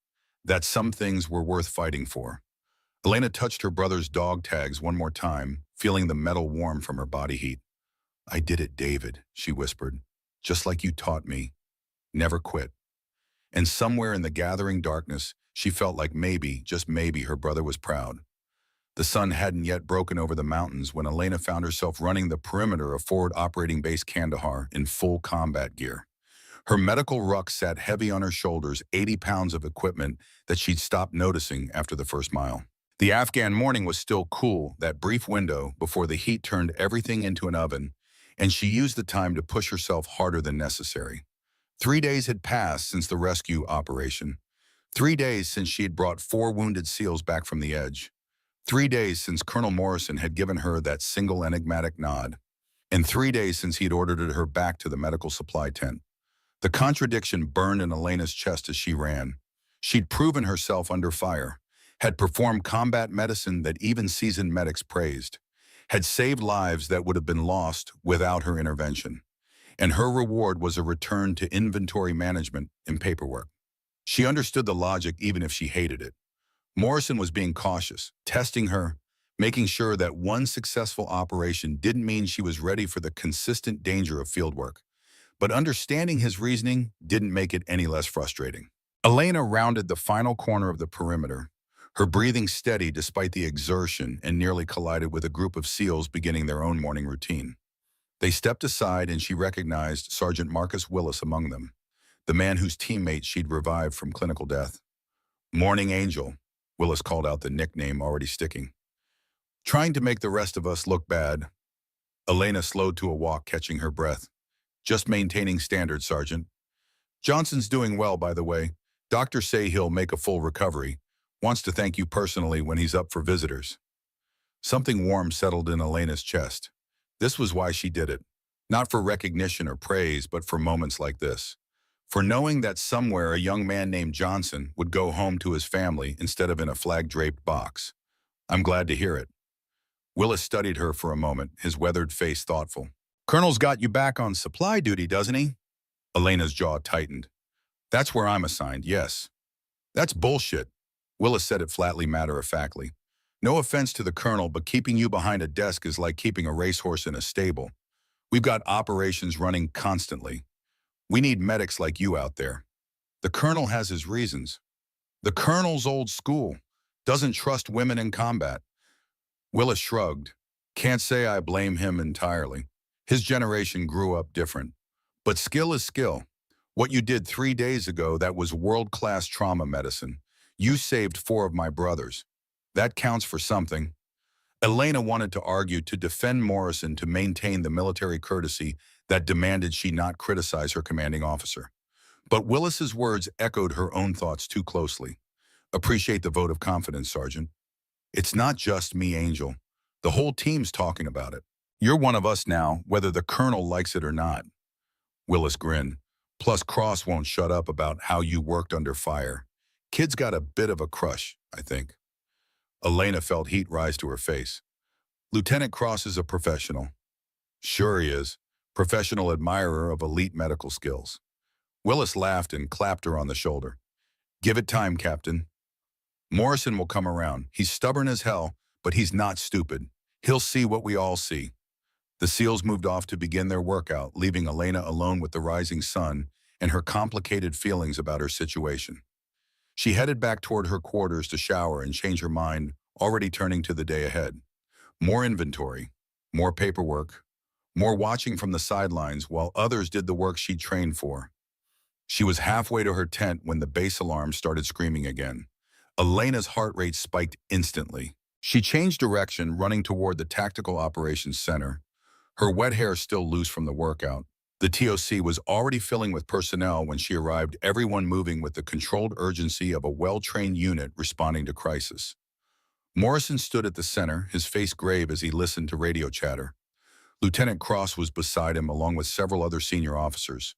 that some things were worth fighting for. Elena touched her brother's dog tags one more time, feeling the metal warm from her body heat. "I did it, David," she whispered. "Just like you taught me. Never quit." And somewhere in the gathering darkness, she felt like maybe, just maybe, her brother was proud. The sun hadn't yet broken over the mountains when Elena found herself running the perimeter of Forward Operating Base Kandahar in full combat gear. Her medical ruck sat heavy on her shoulders, 80 pounds of equipment that she'd stopped noticing after the first mile. The Afghan morning was still cool, that brief window before the heat turned everything into an oven, and she used the time to push herself harder than necessary. 3 days had passed since the rescue operation. 3 days since she had brought 4 wounded SEALs back from the edge. 3 days since Colonel Morrison had given her that single enigmatic nod. And 3 days since he had ordered her back to the medical supply tent. The contradiction burned in Elena's chest as she ran. She'd proven herself under fire, had performed combat medicine that even seasoned medics praised, had saved lives that would have been lost without her intervention. And her reward was a return to inventory management and paperwork. She understood the logic even if she hated it. Morrison was being cautious, testing her, making sure that one successful operation didn't mean she was ready for the consistent danger of fieldwork. But understanding his reasoning didn't make it any less frustrating. Elena rounded the final corner of the perimeter, her breathing steady despite the exertion, and nearly collided with a group of SEALs beginning their own morning routine. They stepped aside and she recognized Sergeant Marcus Willis among them, the man whose teammate she'd revived from clinical death. "Morning, Angel," Willis called out, the nickname already sticking. "Trying to make the rest of us look bad." Elena slowed to a walk, catching her breath. "Just maintaining standards, Sergeant. Johnson's doing well, by the way. Doctors say he'll make a full recovery. Wants to thank you personally when he's up for visitors." Something warm settled in Elena's chest. This was why she did it. Not for recognition or praise, but for moments like this. For knowing that somewhere a young man named Johnson would go home to his family instead of in a flag-draped box. "I'm glad to hear it." Willis studied her for a moment, his weathered face thoughtful. "Colonel's got you back on supply duty, doesn't he?" Elena's jaw tightened. "That's where I'm assigned, yes." "That's bullshit." Willis said it flatly, matter-of-factly. "No offense to the colonel, but keeping you behind a desk is like keeping a racehorse in a stable. We've got operations running constantly. We need medics like you out there." "The colonel has his reasons." "The colonel's old school. Doesn't trust women in combat." Willis shrugged. "Can't say I blame him entirely. His generation grew up different. But skill is skill. What you did 3 days ago, that was world-class trauma medicine. You saved 4 of my brothers. That counts for something." Elena wanted to argue, to defend Morrison, to maintain the military courtesy that demanded she not criticize her commanding officer. But Willis's words echoed her own thoughts too closely. "Appreciate the vote of confidence, Sergeant. It's not just me, Angel. The whole team's talking about it. You're one of us now, whether the colonel likes it or not." Willis grinned. "Plus Cross won't shut up about how you worked under fire. Kid's got a bit of a crush, I think." Elena felt heat rise to her face. "Lieutenant Cross is a professional." "Sure he is. Professional admirer of elite medical skills." Willis laughed and clapped her on the shoulder. "Give it time, Captain. Morrison will come around. He's stubborn as hell, but he's not stupid. He'll see what we all see." The SEALs moved off to begin their workout, leaving Elena alone with the rising sun and her complicated feelings about her situation. She headed back toward her quarters to shower and change her mind, already turning to the day ahead. More inventory, more paperwork, more watching from the sidelines while others did the work she trained for. She was halfway to her tent when the base alarm started screaming again. Elena's heart rate spiked instantly. She changed direction, running toward the Tactical Operations Center, her wet hair still loose from the workout. The TOC was already filling with personnel when she arrived, everyone moving with the controlled urgency of a well-trained unit responding to crisis. Morrison stood at the center, his face grave as he listened to radio chatter. Lieutenant Cross was beside him along with several other senior officers.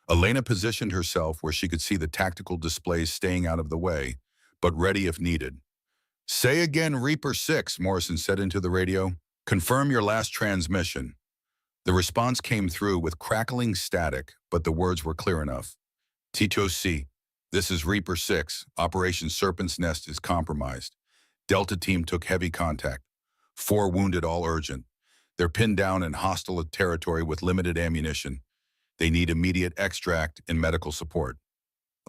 Elena positioned herself where she could see the tactical displays staying out of the way, but ready if needed. "Say again, Reaper 6, Morrison said into the radio. "Confirm your last transmission." The response came through with crackling static, but the words were clear enough. "TOC, this is Reaper 6. Operation Serpent's Nest is compromised. Delta team took heavy contact. 4 wounded, all urgent. They're pinned down in hostile territory with limited ammunition. They need immediate extract and medical support."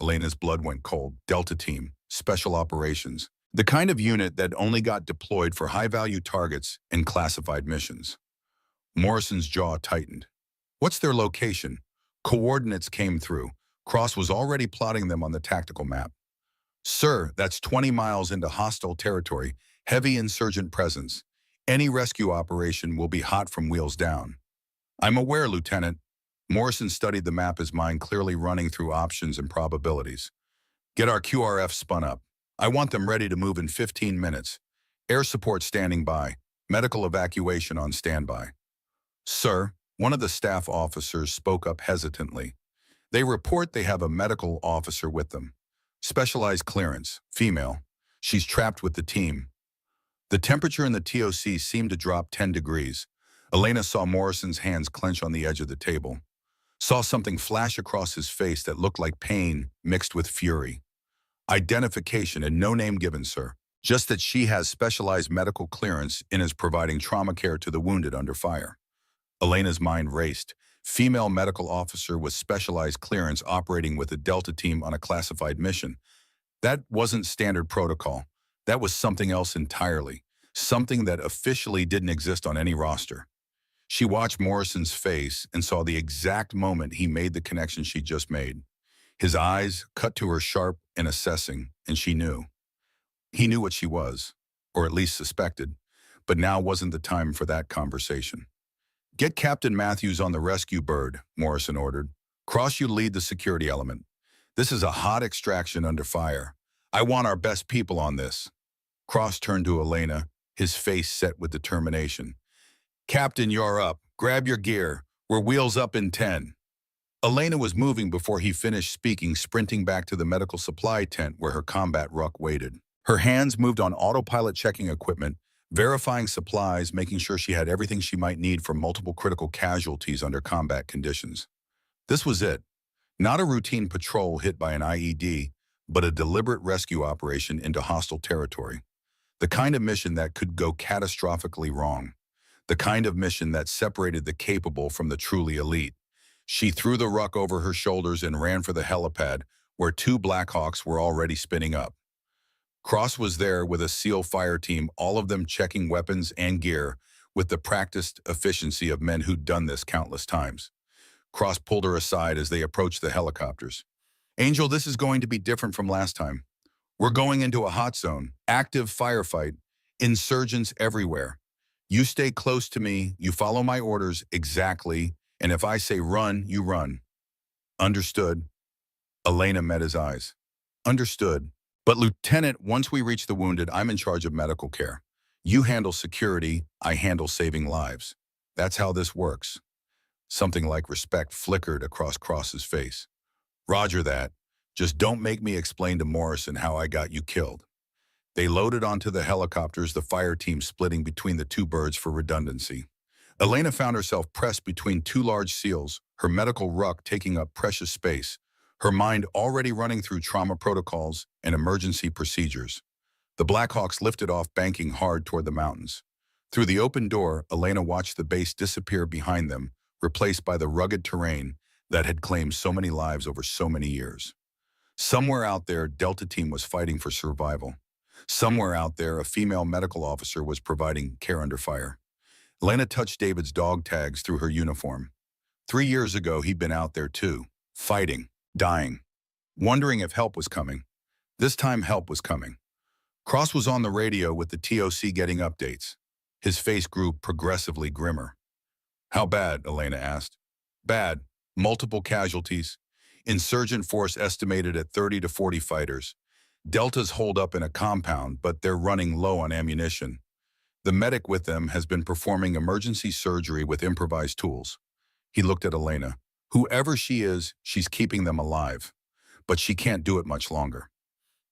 Elena's blood went cold. Delta team, special operations. The kind of unit that only got deployed for high-value targets and classified missions. Morrison's jaw tightened. "What's their location?" Coordinates came through. Cross was already plotting them on the tactical map. "Sir, that's 20 miles into hostile territory, heavy insurgent presence. Any rescue operation will be hot from wheels down." "I'm aware, Lieutenant." Morrison studied the map, his mind clearly running through options and probabilities. "Get our QRF spun up. I want them ready to move in 15 minutes. Air support standing by. Medical evacuation on standby." "Sir," one of the staff officers spoke up hesitantly. "They report they have a medical officer with them. Specialized clearance, female. She's trapped with the team." The temperature in the TOC seemed to drop 10 degrees. Elena saw Morrison's hands clench on the edge of the table. Saw something flash across his face that looked like pain mixed with fury. "Identification and no name given, sir. Just that she has specialized medical clearance and is providing trauma care to the wounded under fire." Elena's mind raced. Female medical officer with specialized clearance operating with a Delta team on a classified mission. That wasn't standard protocol. That was something else entirely. Something that officially didn't exist on any roster. She watched Morrison's face and saw the exact moment he made the connection she just made. His eyes cut to her sharp and assessing, and she knew. He knew what she was, or at least suspected, but now wasn't the time for that conversation. "Get Captain Matthews on the rescue bird," Morrison ordered. "Cross, you lead the security element. This is a hot extraction under fire. I want our best people on this." Cross turned to Elena, his face set with determination. "Captain, you're up. Grab your gear. We're wheels up in 10. Elena was moving before he finished speaking, sprinting back to the medical supply tent where her combat ruck waited. Her hands moved on autopilot, checking equipment, verifying supplies, making sure she had everything she might need for multiple critical casualties under combat conditions. This was it. Not a routine patrol hit by an IED, but a deliberate rescue operation into hostile territory. The kind of mission that could go catastrophically wrong. The kind of mission that separated the capable from the truly elite. She threw the ruck over her shoulders and ran for the helipad, where 2 Blackhawks were already spinning up. Cross was there with a SEAL fire team, all of them checking weapons and gear with the practiced efficiency of men who'd done this countless times. Cross pulled her aside as they approached the helicopters. "Angel, this is going to be different from last time. We're going into a hot zone, active firefight, insurgents everywhere. You stay close to me, you follow my orders exactly, and if I say run, you run." "Understood." Elena met his eyes. "Understood. But Lieutenant, once we reach the wounded, I'm in charge of medical care. You handle security, I handle saving lives. That's how this works." Something like respect flickered across Cross's face. "Roger that. Just don't make me explain to Morrison how I got you killed." They loaded onto the helicopters, the fire team splitting between the 2 birds for redundancy. Elena found herself pressed between 2 large SEALs, her medical ruck taking up precious space, her mind already running through trauma protocols and emergency procedures. The Blackhawks lifted off, banking hard toward the mountains. Through the open door, Elena watched the base disappear behind them, replaced by the rugged terrain that had claimed so many lives over so many years. Somewhere out there, Delta Team was fighting for survival. Somewhere out there, a female medical officer was providing care under fire. Elena touched David's dog tags through her uniform. 3 years ago, he'd been out there too, fighting, dying, wondering if help was coming. This time, help was coming. Cross was on the radio with the TOC getting updates. His face grew progressively grimmer. "How bad?" Elena asked. "Bad. Multiple casualties. Insurgent force estimated at 30 to 40 fighters. Delta's holed up in a compound, but they're running low on ammunition. The medic with them has been performing emergency surgery with improvised tools." He looked at Elena. "Whoever she is, she's keeping them alive. But she can't do it much longer."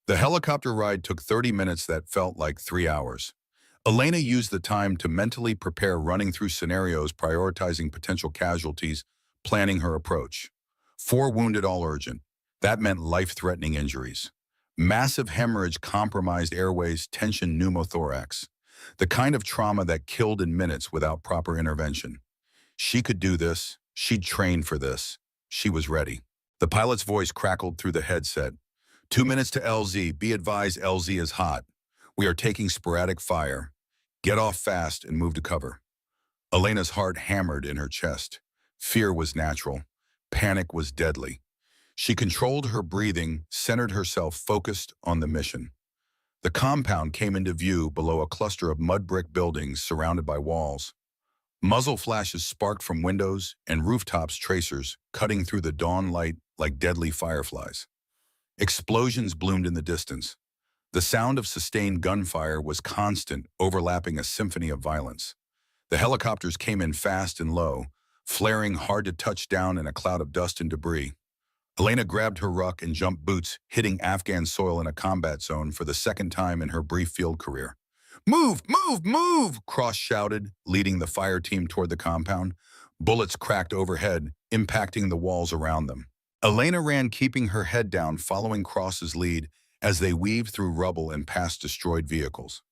The helicopter ride took 30 minutes that felt like 3 hours. Elena used the time to mentally prepare, running through scenarios, prioritizing potential casualties, planning her approach. 4 wounded, all urgent. That meant life-threatening injuries. Massive hemorrhage, compromised airways, tension pneumothorax. The kind of trauma that killed in minutes without proper intervention. She could do this. She'd trained for this. She was ready. The pilot's voice crackled through the headset. 2 minutes to LZ. Be advised, LZ is hot. We are taking sporadic fire. Get off fast and move to cover." Elena's heart hammered in her chest. Fear was natural. Panic was deadly. She controlled her breathing, centered herself, focused on the mission. The compound came into view below a cluster of mud brick buildings surrounded by walls. Muzzle flashes sparked from windows and rooftops, tracers cutting through the dawn light like deadly fireflies. Explosions bloomed in the distance. The sound of sustained gunfire was constant, overlapping a symphony of violence. The helicopters came in fast and low, flaring hard to touch down in a cloud of dust and debris. Elena grabbed her ruck and jumped boots, hitting Afghan soil in a combat zone for the second time in her brief field career. "Move, move, move!" Cross shouted, leading the fire team toward the compound. Bullets cracked overhead, impacting the walls around them. Elena ran, keeping her head down, following Cross's lead as they weaved through rubble and past destroyed vehicles.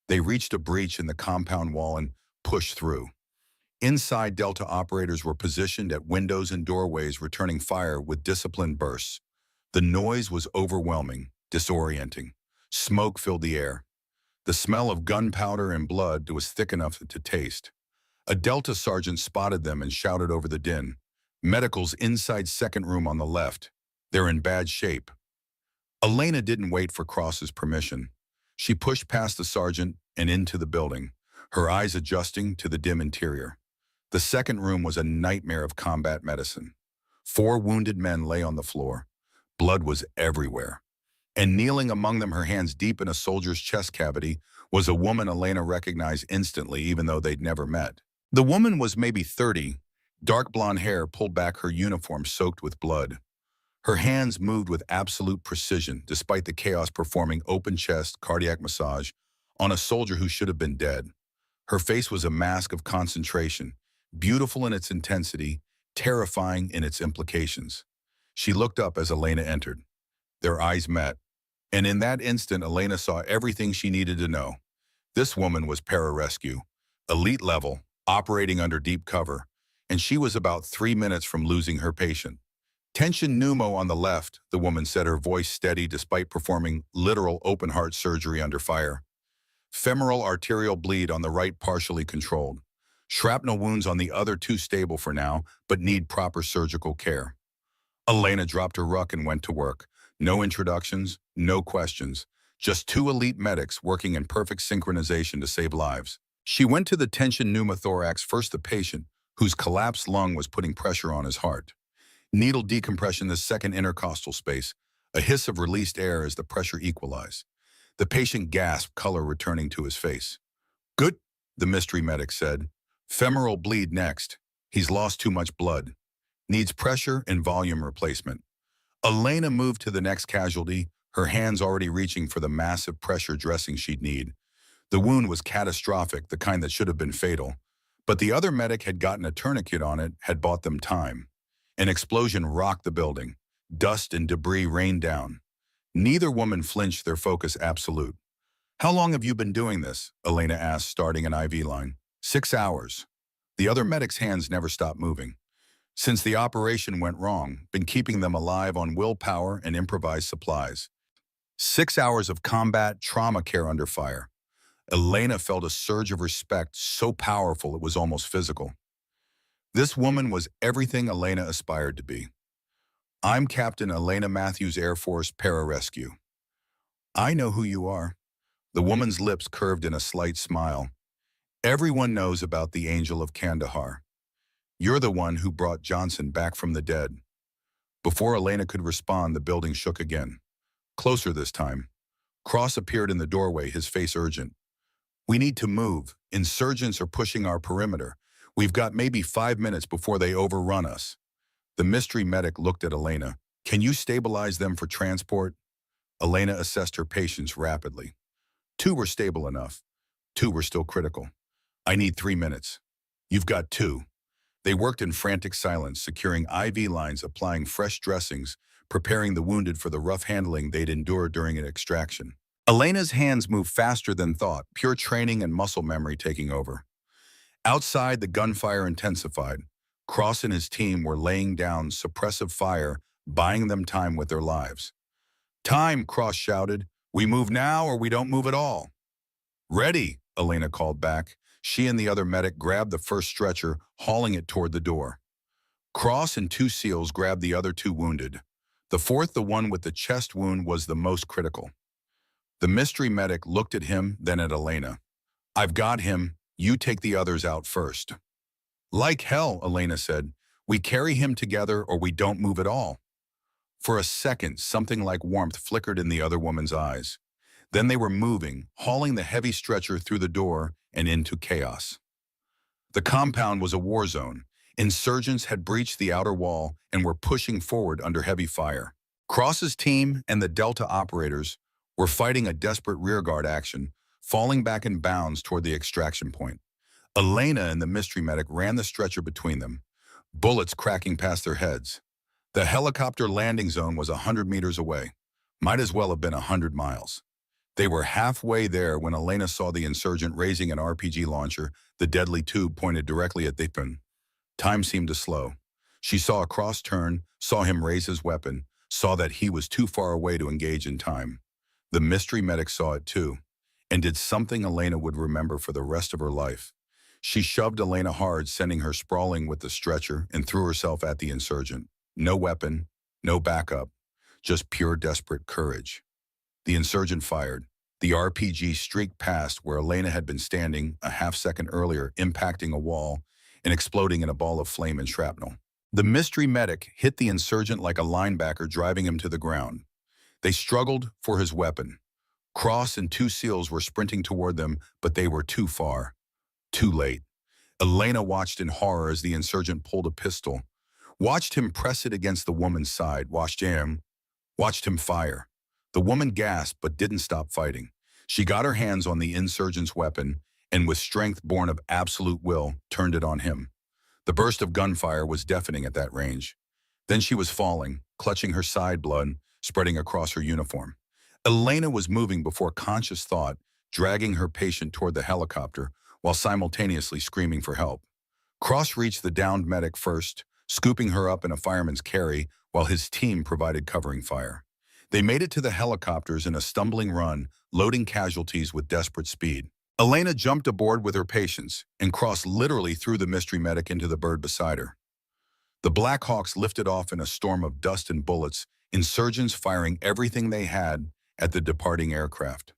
They reached a breach in the compound wall and pushed through. Inside, Delta operators were positioned at windows and doorways, returning fire with disciplined bursts. The noise was overwhelming, disorienting. Smoke filled the air. The smell of gunpowder and blood was thick enough to taste. A Delta sergeant spotted them and shouted over the din. "Medicals inside second room on the left. They're in bad shape." Elena didn't wait for Cross's permission. She pushed past the sergeant and into the building, her eyes adjusting to the dim interior. The second room was a nightmare of combat medicine. 4 wounded men lay on the floor. Blood was everywhere. And kneeling among them, her hands deep in a soldier's chest cavity, was a woman Elena recognized instantly, even though they'd never met. The woman was maybe 30, dark blonde hair pulled back, her uniform soaked with blood. Her hands moved with absolute precision, despite the chaos, performing open chest cardiac massage on a soldier who should have been dead. Her face was a mask of concentration, beautiful in its intensity, terrifying in its implications. She looked up as Elena entered. Their eyes met, and in that instant, Elena saw everything she needed to know. This woman was pararescue, elite level, operating under deep cover, and she was about 3 minutes from losing her patient. "Tension pneumo on the left," the woman said, her voice steady despite performing literal open-heart surgery under fire. "Femoral arterial bleed on the right, partially controlled. Shrapnel wounds on the other, 2 stable for now, but need proper surgical care." Elena dropped her ruck and went to work. No introductions, no questions. Just 2 elite medics working in perfect synchronization to save lives. She went to the tension pneumothorax first, the patient, whose collapsed lung was putting pressure on his heart. Needle decompression, the second intercostal space, a hiss of released air as the pressure equalized. The patient gasped, color returning to his face. "Good," the mystery medic said. "Femoral bleed next. He's lost too much blood. Needs pressure and volume replacement." Elena moved to the next casualty, her hands already reaching for the massive pressure dressing she'd need. The wound was catastrophic, the kind that should have been fatal. But the other medic had gotten a tourniquet on it, had bought them time. An explosion rocked the building. Dust and debris rained down. Neither woman flinched, their focus absolute. How long have you been doing this? Elena asked, starting an IV line. 6 hours. The other medic's hands never stopped moving. Since the operation went wrong, been keeping them alive on willpower and improvised supplies. 6 hours of combat trauma care under fire. Elena felt a surge of respect so powerful it was almost physical. This woman was everything Elena aspired to be. I'm Captain Elena Matthews, Air Force Pararescue. I know who you are. The woman's lips curved in a slight smile. Everyone knows about the Angel of Kandahar. You're the one who brought Johnson back from the dead. Before Elena could respond, the building shook again. Closer this time. Cross appeared in the doorway, his face urgent. We need to move. Insurgents are pushing our perimeter. We've got maybe 5 minutes before they overrun us. The mystery medic looked at Elena. Can you stabilize them for transport? Elena assessed her patients rapidly. 2 were stable enough. 2 were still critical. I need 3 minutes. You've got 2. They worked in frantic silence, securing IV lines, applying fresh dressings, preparing the wounded for the rough handling they'd endured during an extraction. Elena's hands moved faster than thought, pure training and muscle memory taking over. Outside, the gunfire intensified. Cross and his team were laying down suppressive fire, buying them time with their lives. Time, Cross shouted. We move now or we don't move at all. Ready, Elena called back. She and the other medic grabbed the first stretcher, hauling it toward the door. Cross and 2 SEALs grabbed the other 2 wounded. The fourth, the one with the chest wound, was the most critical. The mystery medic looked at him, then at Elena. I've got him. You take the others out first. Like hell, Elena said. We carry him together or we don't move at all. For a second, something like warmth flickered in the other woman's eyes. Then they were moving, hauling the heavy stretcher through the door and into chaos. The compound was a war zone. Insurgents had breached the outer wall and were pushing forward under heavy fire. Cross's team and the Delta operators were fighting a desperate rearguard action, falling back in bounds toward the extraction point. Elena and the mystery medic ran the stretcher between them, bullets cracking past their heads. The helicopter landing zone was 100 meters away. Might as well have been 100 miles. They were halfway there when Elena saw the insurgent raising an RPG launcher, the deadly tube pointed directly at the pin. Time seemed to slow. She saw a Cross turn, saw him raise his weapon, saw that he was too far away to engage in time. The mystery medic saw it too, and did something Elena would remember for the rest of her life. She shoved Elena hard, sending her sprawling with the stretcher, and threw herself at the insurgent. No weapon, no backup, just pure desperate courage. The insurgent fired. The RPG streaked past where Elena had been standing a half-second earlier, impacting a wall and exploding in a ball of flame and shrapnel. The mystery medic hit the insurgent like a linebacker, driving him to the ground. They struggled for his weapon. Cross and 2 SEALs were sprinting toward them, but they were too far. Too late. Elena watched in horror as the insurgent pulled a pistol, watched him press it against the woman's side, watched him fire. The woman gasped but didn't stop fighting. She got her hands on the insurgent's weapon and, with strength born of absolute will, turned it on him. The burst of gunfire was deafening at that range. Then she was falling, clutching her side, blood spreading across her uniform. Elena was moving before conscious thought, dragging her patient toward the helicopter while simultaneously screaming for help. Cross reached the downed medic first, scooping her up in a fireman's carry while his team provided covering fire. They made it to the helicopters in a stumbling run, loading casualties with desperate speed. Elena jumped aboard with her patients, and Cross literally threw the mystery medic into the bird beside her. The Black Hawks lifted off in a storm of dust and bullets, insurgents firing everything they had at the departing aircraft.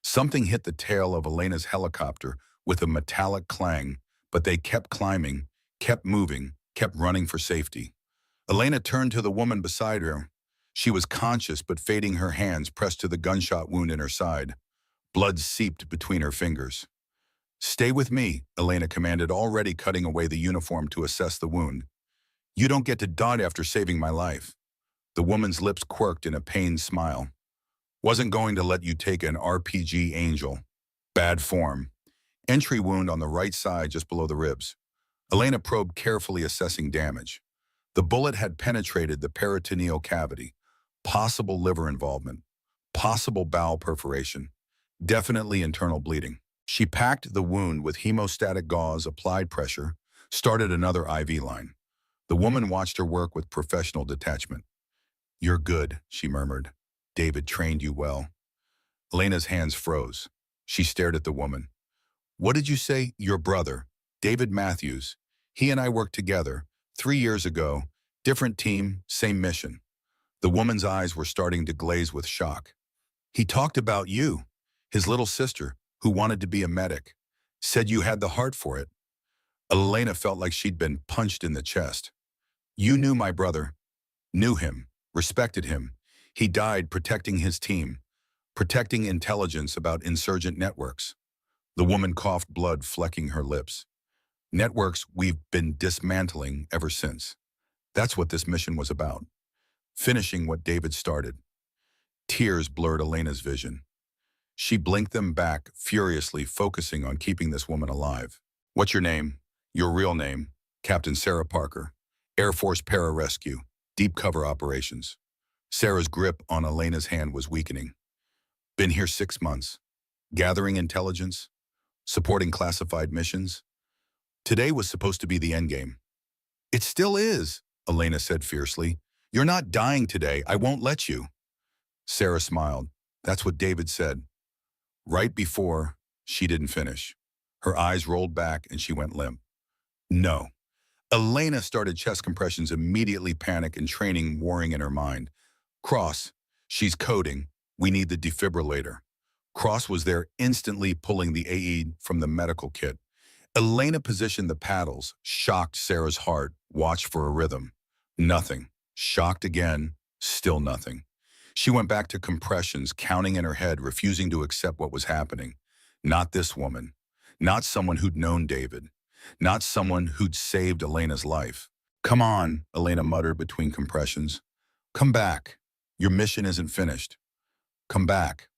Something hit the tail of Elena's helicopter with a metallic clang, but they kept climbing, kept moving, kept running for safety. Elena turned to the woman beside her. She was conscious but fading, her hands pressed to the gunshot wound in her side. Blood seeped between her fingers. Stay with me, Elena commanded, already cutting away the uniform to assess the wound. You don't get to die after saving my life. The woman's lips quirked in a pained smile. Wasn't going to let you take an RPG, Angel. Bad form. Entry wound on the right side just below the ribs. Elena probed, carefully assessing damage. The bullet had penetrated the peritoneal cavity. Possible liver involvement. Possible bowel perforation. Definitely internal bleeding. She packed the wound with hemostatic gauze, applied pressure, started another IV line. The woman watched her work with professional detachment. "You're good," she murmured. "David trained you well." Elena's hands froze. She stared at the woman. "What did you say? Your brother, David Matthews. He and I worked together 3 years ago. Different team, same mission." The woman's eyes were starting to glaze with shock. "He talked about you, his little sister, who wanted to be a medic. Said you had the heart for it." Elena felt like she'd been punched in the chest. "You knew my brother, knew him, respected him. He died protecting his team, protecting intelligence about insurgent networks." The woman coughed, blood flecking her lips. "Networks we've been dismantling ever since. That's what this mission was about. Finishing what David started." Tears blurred Elena's vision. She blinked them back, furiously focusing on keeping this woman alive. "What's your name?" "Your real name." "Captain Sarah Parker. Air Force Pararescue. Deep cover operations." Sarah's grip on Elena's hand was weakening. "Been here 6 months. Gathering intelligence. Supporting classified missions. Today was supposed to be the endgame." "It still is," Elena said fiercely. "You're not dying today. I won't let you." Sarah smiled. "That's what David said." Right before, she didn't finish. Her eyes rolled back and she went limp. "No." Elena started chest compressions immediately, panic and training warring in her mind. "Cross, she's coding. We need the defibrillator." Cross was there instantly, pulling the AED from the medical kit. Elena positioned the paddles, shocked Sarah's heart, watched for a rhythm. Nothing. Shocked again, still nothing. She went back to compressions, counting in her head, refusing to accept what was happening. Not this woman. Not someone who'd known David. Not someone who'd saved Elena's life. "Come on," Elena muttered between compressions. "Come back. Your mission isn't finished. Come back."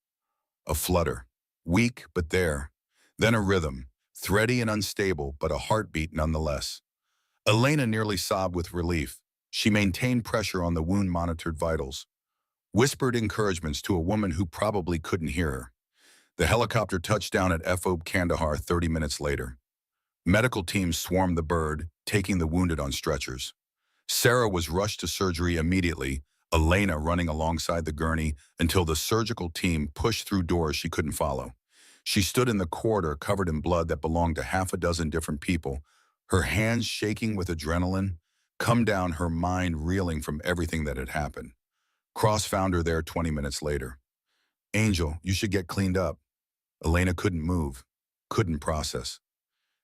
A flutter. Weak, but there. Then a rhythm. Thready and unstable, but a heartbeat nonetheless. Elena nearly sobbed with relief. She maintained pressure on the wound-monitored vitals. Whispered encouragements to a woman who probably couldn't hear her. The helicopter touched down at FOB Kandahar 30 minutes later. Medical teams swarmed the bird, taking the wounded on stretchers. Sarah was rushed to surgery immediately, Elena running alongside the gurney until the surgical team pushed through doors she couldn't follow. She stood in the corridor covered in blood that belonged to half a dozen different people, her hands shaking with adrenaline, come down, her mind reeling from everything that had happened. Cross found her there 20 minutes later. "Angel, you should get cleaned up." Elena couldn't move, couldn't process.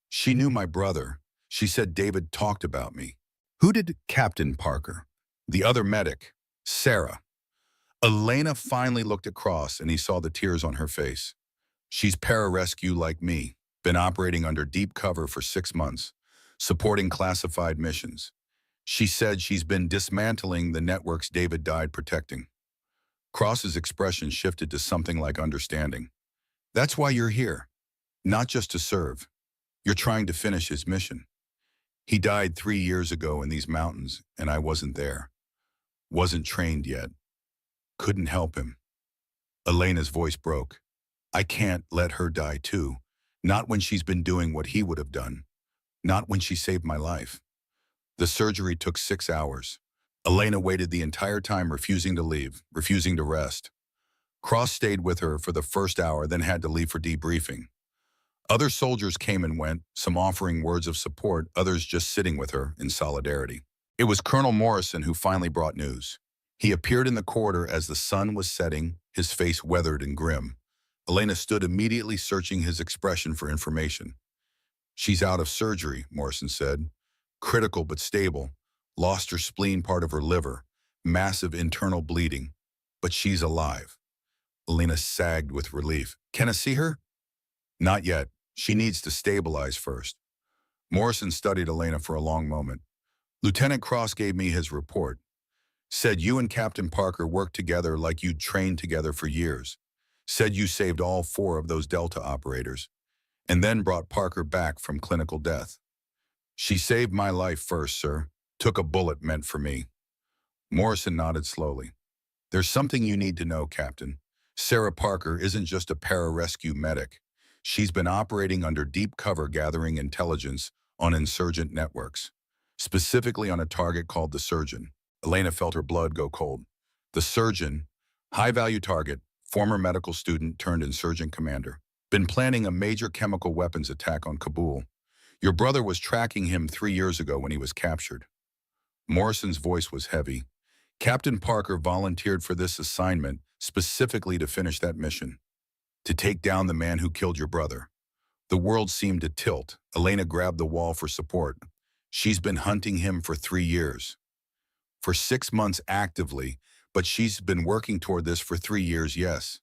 "She knew my brother. She said David talked about me." "Who did?" "Captain Parker." "The other medic." "Sarah." Elena finally looked at Cross and he saw the tears on her face. "She's pararescue like me, been operating under deep cover for 6 months, supporting classified missions. She said she's been dismantling the networks David died protecting." Cross's expression shifted to something like understanding. "That's why you're here. Not just to serve. You're trying to finish his mission. He died 3 years ago in these mountains, and I wasn't there. Wasn't trained yet. Couldn't help him." Elena's voice broke. "I can't let her die too. Not when she's been doing what he would have done. Not when she saved my life." The surgery took 6 hours. Elena waited the entire time, refusing to leave, refusing to rest. Cross stayed with her for the first hour, then had to leave for debriefing. Other soldiers came and went, some offering words of support, others just sitting with her in solidarity. It was Colonel Morrison who finally brought news. He appeared in the corridor as the sun was setting, his face weathered and grim. Elena stood immediately, searching his expression for information. "She's out of surgery," Morrison said. "Critical but stable. Lost her spleen, part of her liver. Massive internal bleeding. But she's alive." Elena sagged with relief. "Can I see her?" "Not yet. She needs to stabilize first." Morrison studied Elena for a long moment. "Lieutenant Cross gave me his report. Said you and Captain Parker worked together like you'd trained together for years. Said you saved all 4 of those Delta operators, and then brought Parker back from clinical death." "She saved my life first, sir. Took a bullet meant for me." Morrison nodded slowly. "There's something you need to know, Captain. Sarah Parker isn't just a pararescue medic. She's been operating under deep cover gathering intelligence on insurgent networks, specifically on a target called the Surgeon. Elena felt her blood go cold. The Surgeon, high-value target, former medical student turned insurgent commander, been planning a major chemical weapons attack on Kabul. Your brother was tracking him 3 years ago when he was captured. Morrison's voice was heavy. Captain Parker volunteered for this assignment specifically to finish that mission, to take down the man who killed your brother. The world seemed to tilt. Elena grabbed the wall for support. She's been hunting him for 3 years. For 6 months actively, but she's been working toward this for 3 years, yes.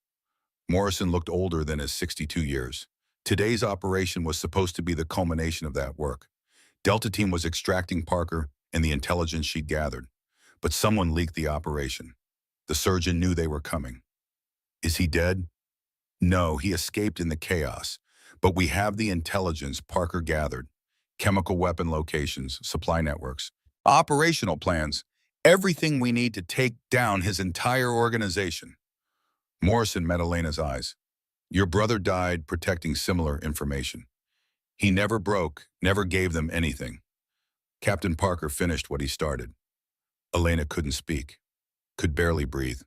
Morrison looked older than his 62 years. Today's operation was supposed to be the culmination of that work. Delta Team was extracting Parker and the intelligence she'd gathered. But someone leaked the operation. The Surgeon knew they were coming. Is he dead? No, he escaped in the chaos. But we have the intelligence Parker gathered. Chemical weapon locations, supply networks, operational plans, everything we need to take down his entire organization. Morrison met Elena's eyes. Your brother died protecting similar information. He never broke, never gave them anything. Captain Parker finished what he started. Elena couldn't speak, could barely breathe.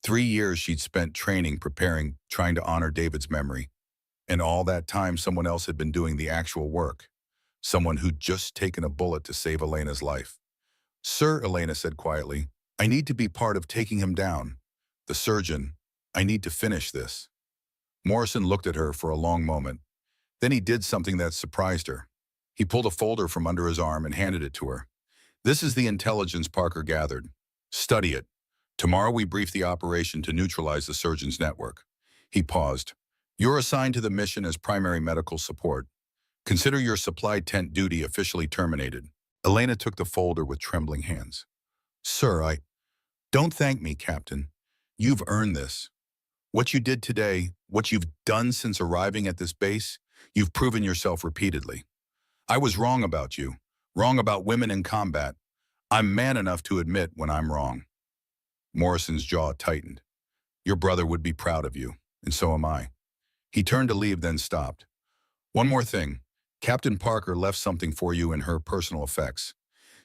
3 years she'd spent training, preparing, trying to honor David's memory. And all that time someone else had been doing the actual work. Someone who'd just taken a bullet to save Elena's life. Sir, Elena said quietly, I need to be part of taking him down. The Surgeon, I need to finish this. Morrison looked at her for a long moment. Then he did something that surprised her. He pulled a folder from under his arm and handed it to her. This is the intelligence Parker gathered. Study it. Tomorrow we brief the operation to neutralize the Surgeon's network. He paused. You're assigned to the mission as primary medical support. Consider your supply tent duty officially terminated. Elena took the folder with trembling hands. Sir, Don't thank me, Captain. You've earned this. What you did today, what you've done since arriving at this base, you've proven yourself repeatedly. I was wrong about you, wrong about women in combat. I'm man enough to admit when I'm wrong. Morrison's jaw tightened. Your brother would be proud of you, and so am I. He turned to leave, then stopped. One more thing. Captain Parker left something for you in her personal effects.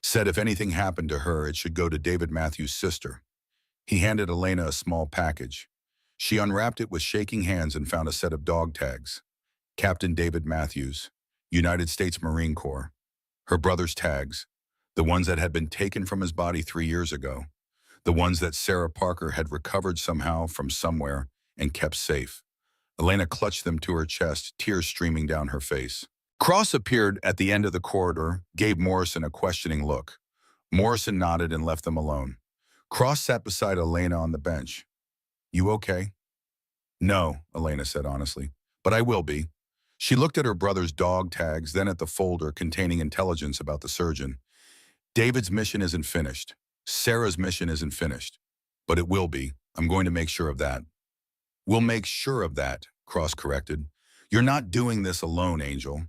Said if anything happened to her, it should go to David Matthews' sister. He handed Elena a small package. She unwrapped it with shaking hands and found a set of dog tags. Captain David Matthews, United States Marine Corps. Her brother's tags, the ones that had been taken from his body 3 years ago. The ones that Sarah Parker had recovered somehow from somewhere and kept safe. Elena clutched them to her chest, tears streaming down her face. Cross appeared at the end of the corridor, gave Morrison a questioning look. Morrison nodded and left them alone. Cross sat beside Elena on the bench. You okay? No, Elena said honestly, but I will be. She looked at her brother's dog tags, then at the folder containing intelligence about the Surgeon. David's mission isn't finished. Sarah's mission isn't finished. But it will be. I'm going to make sure of that. We'll make sure of that, Cross corrected. You're not doing this alone, Angel.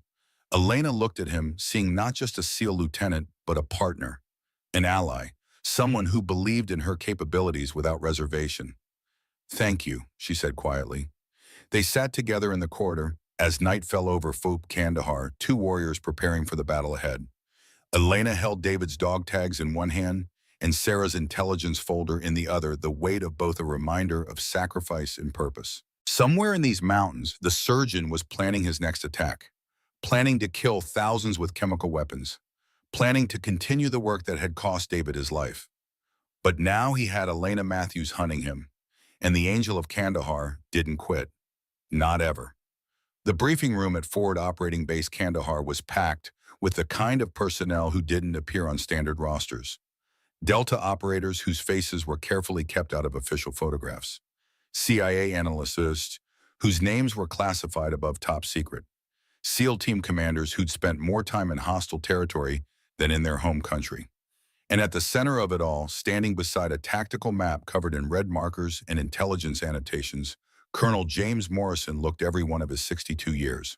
Elena looked at him, seeing not just a SEAL lieutenant, but a partner, an ally, someone who believed in her capabilities without reservation. Thank you, she said quietly. They sat together in the corridor. As night fell over Fort Kandahar, two warriors preparing for the battle ahead. Elena held David's dog tags in one hand and Sarah's intelligence folder in the other, the weight of both a reminder of sacrifice and purpose. Somewhere in these mountains, the Surgeon was planning his next attack, planning to kill thousands with chemical weapons, planning to continue the work that had cost David his life. But now he had Elena Matthews hunting him, and the Angel of Kandahar didn't quit. Not ever. The briefing room at Forward Operating Base Kandahar was packed with the kind of personnel who didn't appear on standard rosters. Delta operators whose faces were carefully kept out of official photographs. CIA analysts whose names were classified above top secret. SEAL team commanders who'd spent more time in hostile territory than in their home country. And at the center of it all, standing beside a tactical map covered in red markers and intelligence annotations, Colonel James Morrison looked every one of his 62 years.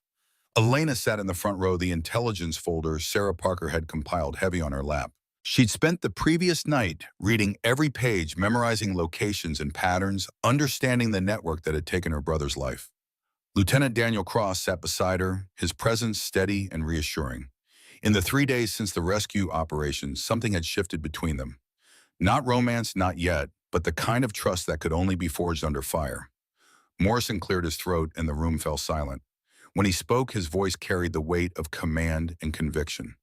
Elena sat in the front row, the intelligence folder Sarah Parker had compiled heavy on her lap. She'd spent the previous night reading every page, memorizing locations and patterns, understanding the network that had taken her brother's life. Lieutenant Daniel Cross sat beside her, his presence steady and reassuring. In the 3 days since the rescue operation, something had shifted between them. Not romance, not yet, but the kind of trust that could only be forged under fire. Morrison cleared his throat and the room fell silent. When he spoke, his voice carried the weight of command and conviction.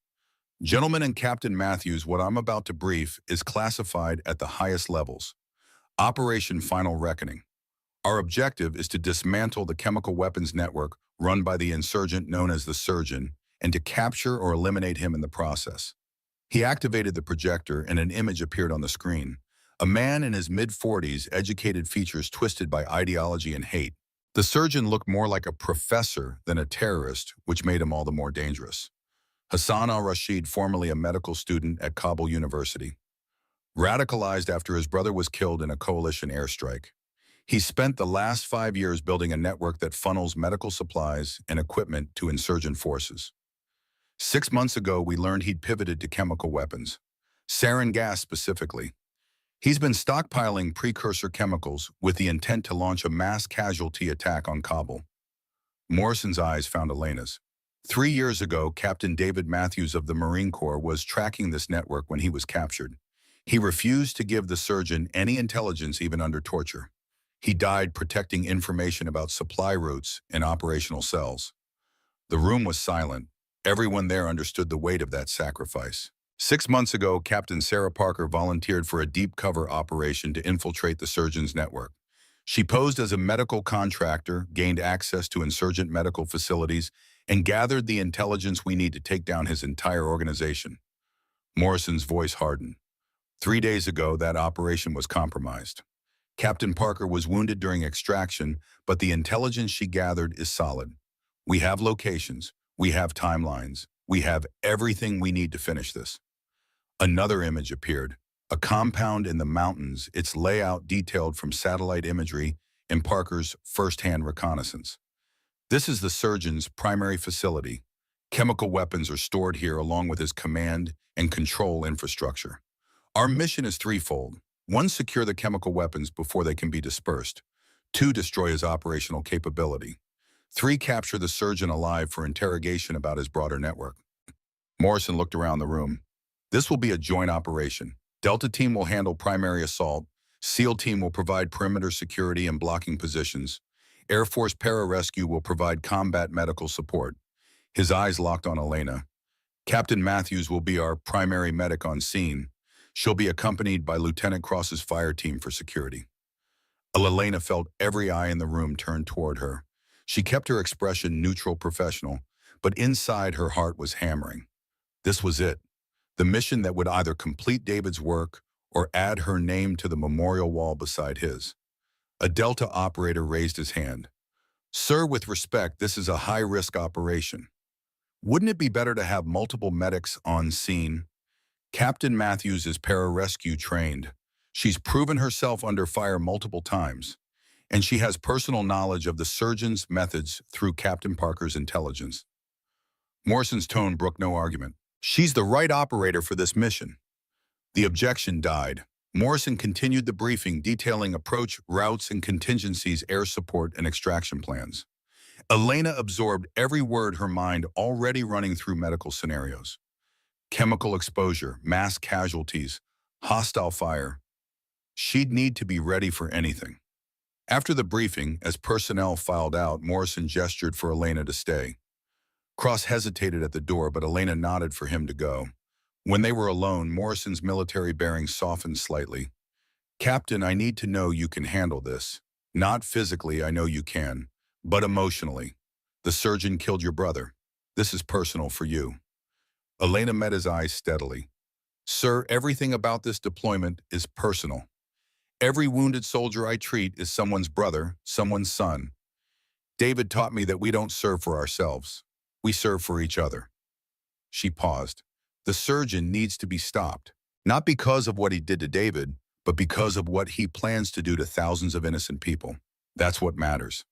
Gentlemen and Captain Matthews, what I'm about to brief is classified at the highest levels. Operation Final Reckoning. Our objective is to dismantle the chemical weapons network run by the insurgent known as the Surgeon and to capture or eliminate him in the process. He activated the projector and an image appeared on the screen. A man in his mid-40s, educated features twisted by ideology and hate. The Surgeon looked more like a professor than a terrorist, which made him all the more dangerous. Hassan al-Rashid, formerly a medical student at Kabul University. Radicalized after his brother was killed in a coalition airstrike. He spent the last 5 years building a network that funnels medical supplies and equipment to insurgent forces. 6 months ago, we learned he'd pivoted to chemical weapons, sarin gas specifically. He's been stockpiling precursor chemicals with the intent to launch a mass casualty attack on Kabul. Morrison's eyes found Elena's. 3 years ago, Captain David Matthews of the Marine Corps was tracking this network when he was captured. He refused to give the Surgeon any intelligence even under torture. He died protecting information about supply routes and operational cells. The room was silent. Everyone there understood the weight of that sacrifice. 6 months ago, Captain Sarah Parker volunteered for a deep cover operation to infiltrate the Surgeon's network. She posed as a medical contractor, gained access to insurgent medical facilities, and gathered the intelligence we need to take down his entire organization. Morrison's voice hardened. 3 days ago, that operation was compromised. Captain Parker was wounded during extraction, but the intelligence she gathered is solid. We have locations, we have timelines, we have everything we need to finish this. Another image appeared, a compound in the mountains, its layout detailed from satellite imagery and Parker's first-hand reconnaissance. This is the Surgeon's primary facility. Chemical weapons are stored here along with his command and control infrastructure. Our mission is threefold. 1, secure the chemical weapons before they can be dispersed. 2, destroy his operational capability. 3, capture the Surgeon alive for interrogation about his broader network. Morrison looked around the room. This will be a joint operation. Delta Team will handle primary assault. SEAL Team will provide perimeter security and blocking positions. Air Force Pararescue will provide combat medical support. His eyes locked on Elena. Captain Matthews will be our primary medic on scene. She'll be accompanied by Lieutenant Cross's fire team for security. Elena felt every eye in the room turned toward her. She kept her expression neutral, professional, but inside her heart was hammering. This was it. The mission that would either complete David's work or add her name to the memorial wall beside his. A Delta operator raised his hand. Sir, with respect, this is a high-risk operation. Wouldn't it be better to have multiple medics on scene? Captain Matthews is pararescue trained. She's proven herself under fire multiple times, and she has personal knowledge of the Surgeon's methods through Captain Parker's intelligence. Morrison's tone brooked no argument. She's the right operator for this mission. The objection died. Morrison continued the briefing, detailing approach, routes, and contingencies, air support, and extraction plans. Elena absorbed every word, her mind already running through medical scenarios. Chemical exposure, mass casualties, hostile fire. She'd need to be ready for anything. After the briefing, as personnel filed out, Morrison gestured for Elena to stay. Cross hesitated at the door, but Elena nodded for him to go. When they were alone, Morrison's military bearing softened slightly. Captain, I need to know you can handle this. Not physically, I know you can, but emotionally. The Surgeon killed your brother. This is personal for you. Elena met his eyes steadily. Sir, everything about this deployment is personal. Every wounded soldier I treat is someone's brother, someone's son. David taught me that we don't serve for ourselves. We serve for each other. She paused. The Surgeon needs to be stopped, not because of what he did to David, but because of what he plans to do to thousands of innocent people. That's what matters.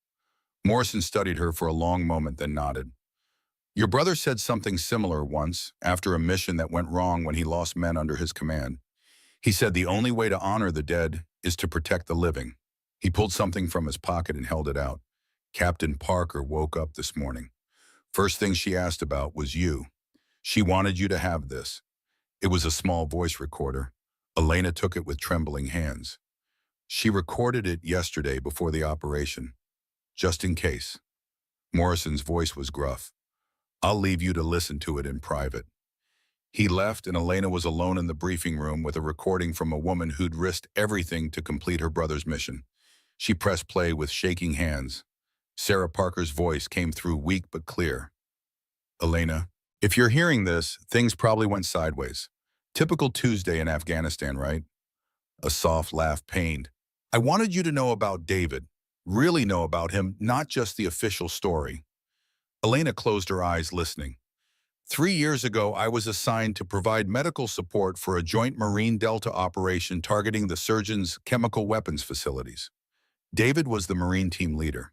Morrison studied her for a long moment, then nodded. Your brother said something similar once after a mission that went wrong when he lost men under his command. He said the only way to honor the dead is to protect the living. He pulled something from his pocket and held it out. Captain Parker woke up this morning. First thing she asked about was you. She wanted you to have this. It was a small voice recorder. Elena took it with trembling hands. She recorded it yesterday before the operation, just in case. Morrison's voice was gruff. I'll leave you to listen to it in private. He left, and Elena was alone in the briefing room with a recording from a woman who'd risked everything to complete her brother's mission. She pressed play with shaking hands. Sarah Parker's voice came through weak but clear. Elena, if you're hearing this, things probably went sideways. Typical Tuesday in Afghanistan, right? A soft laugh pained. I wanted you to know about David. Really know about him, not just the official story. Elena closed her eyes, listening. 3 years ago, I was assigned to provide medical support for a joint Marine Delta operation targeting the surgeon's chemical weapons facilities. David was the Marine team leader.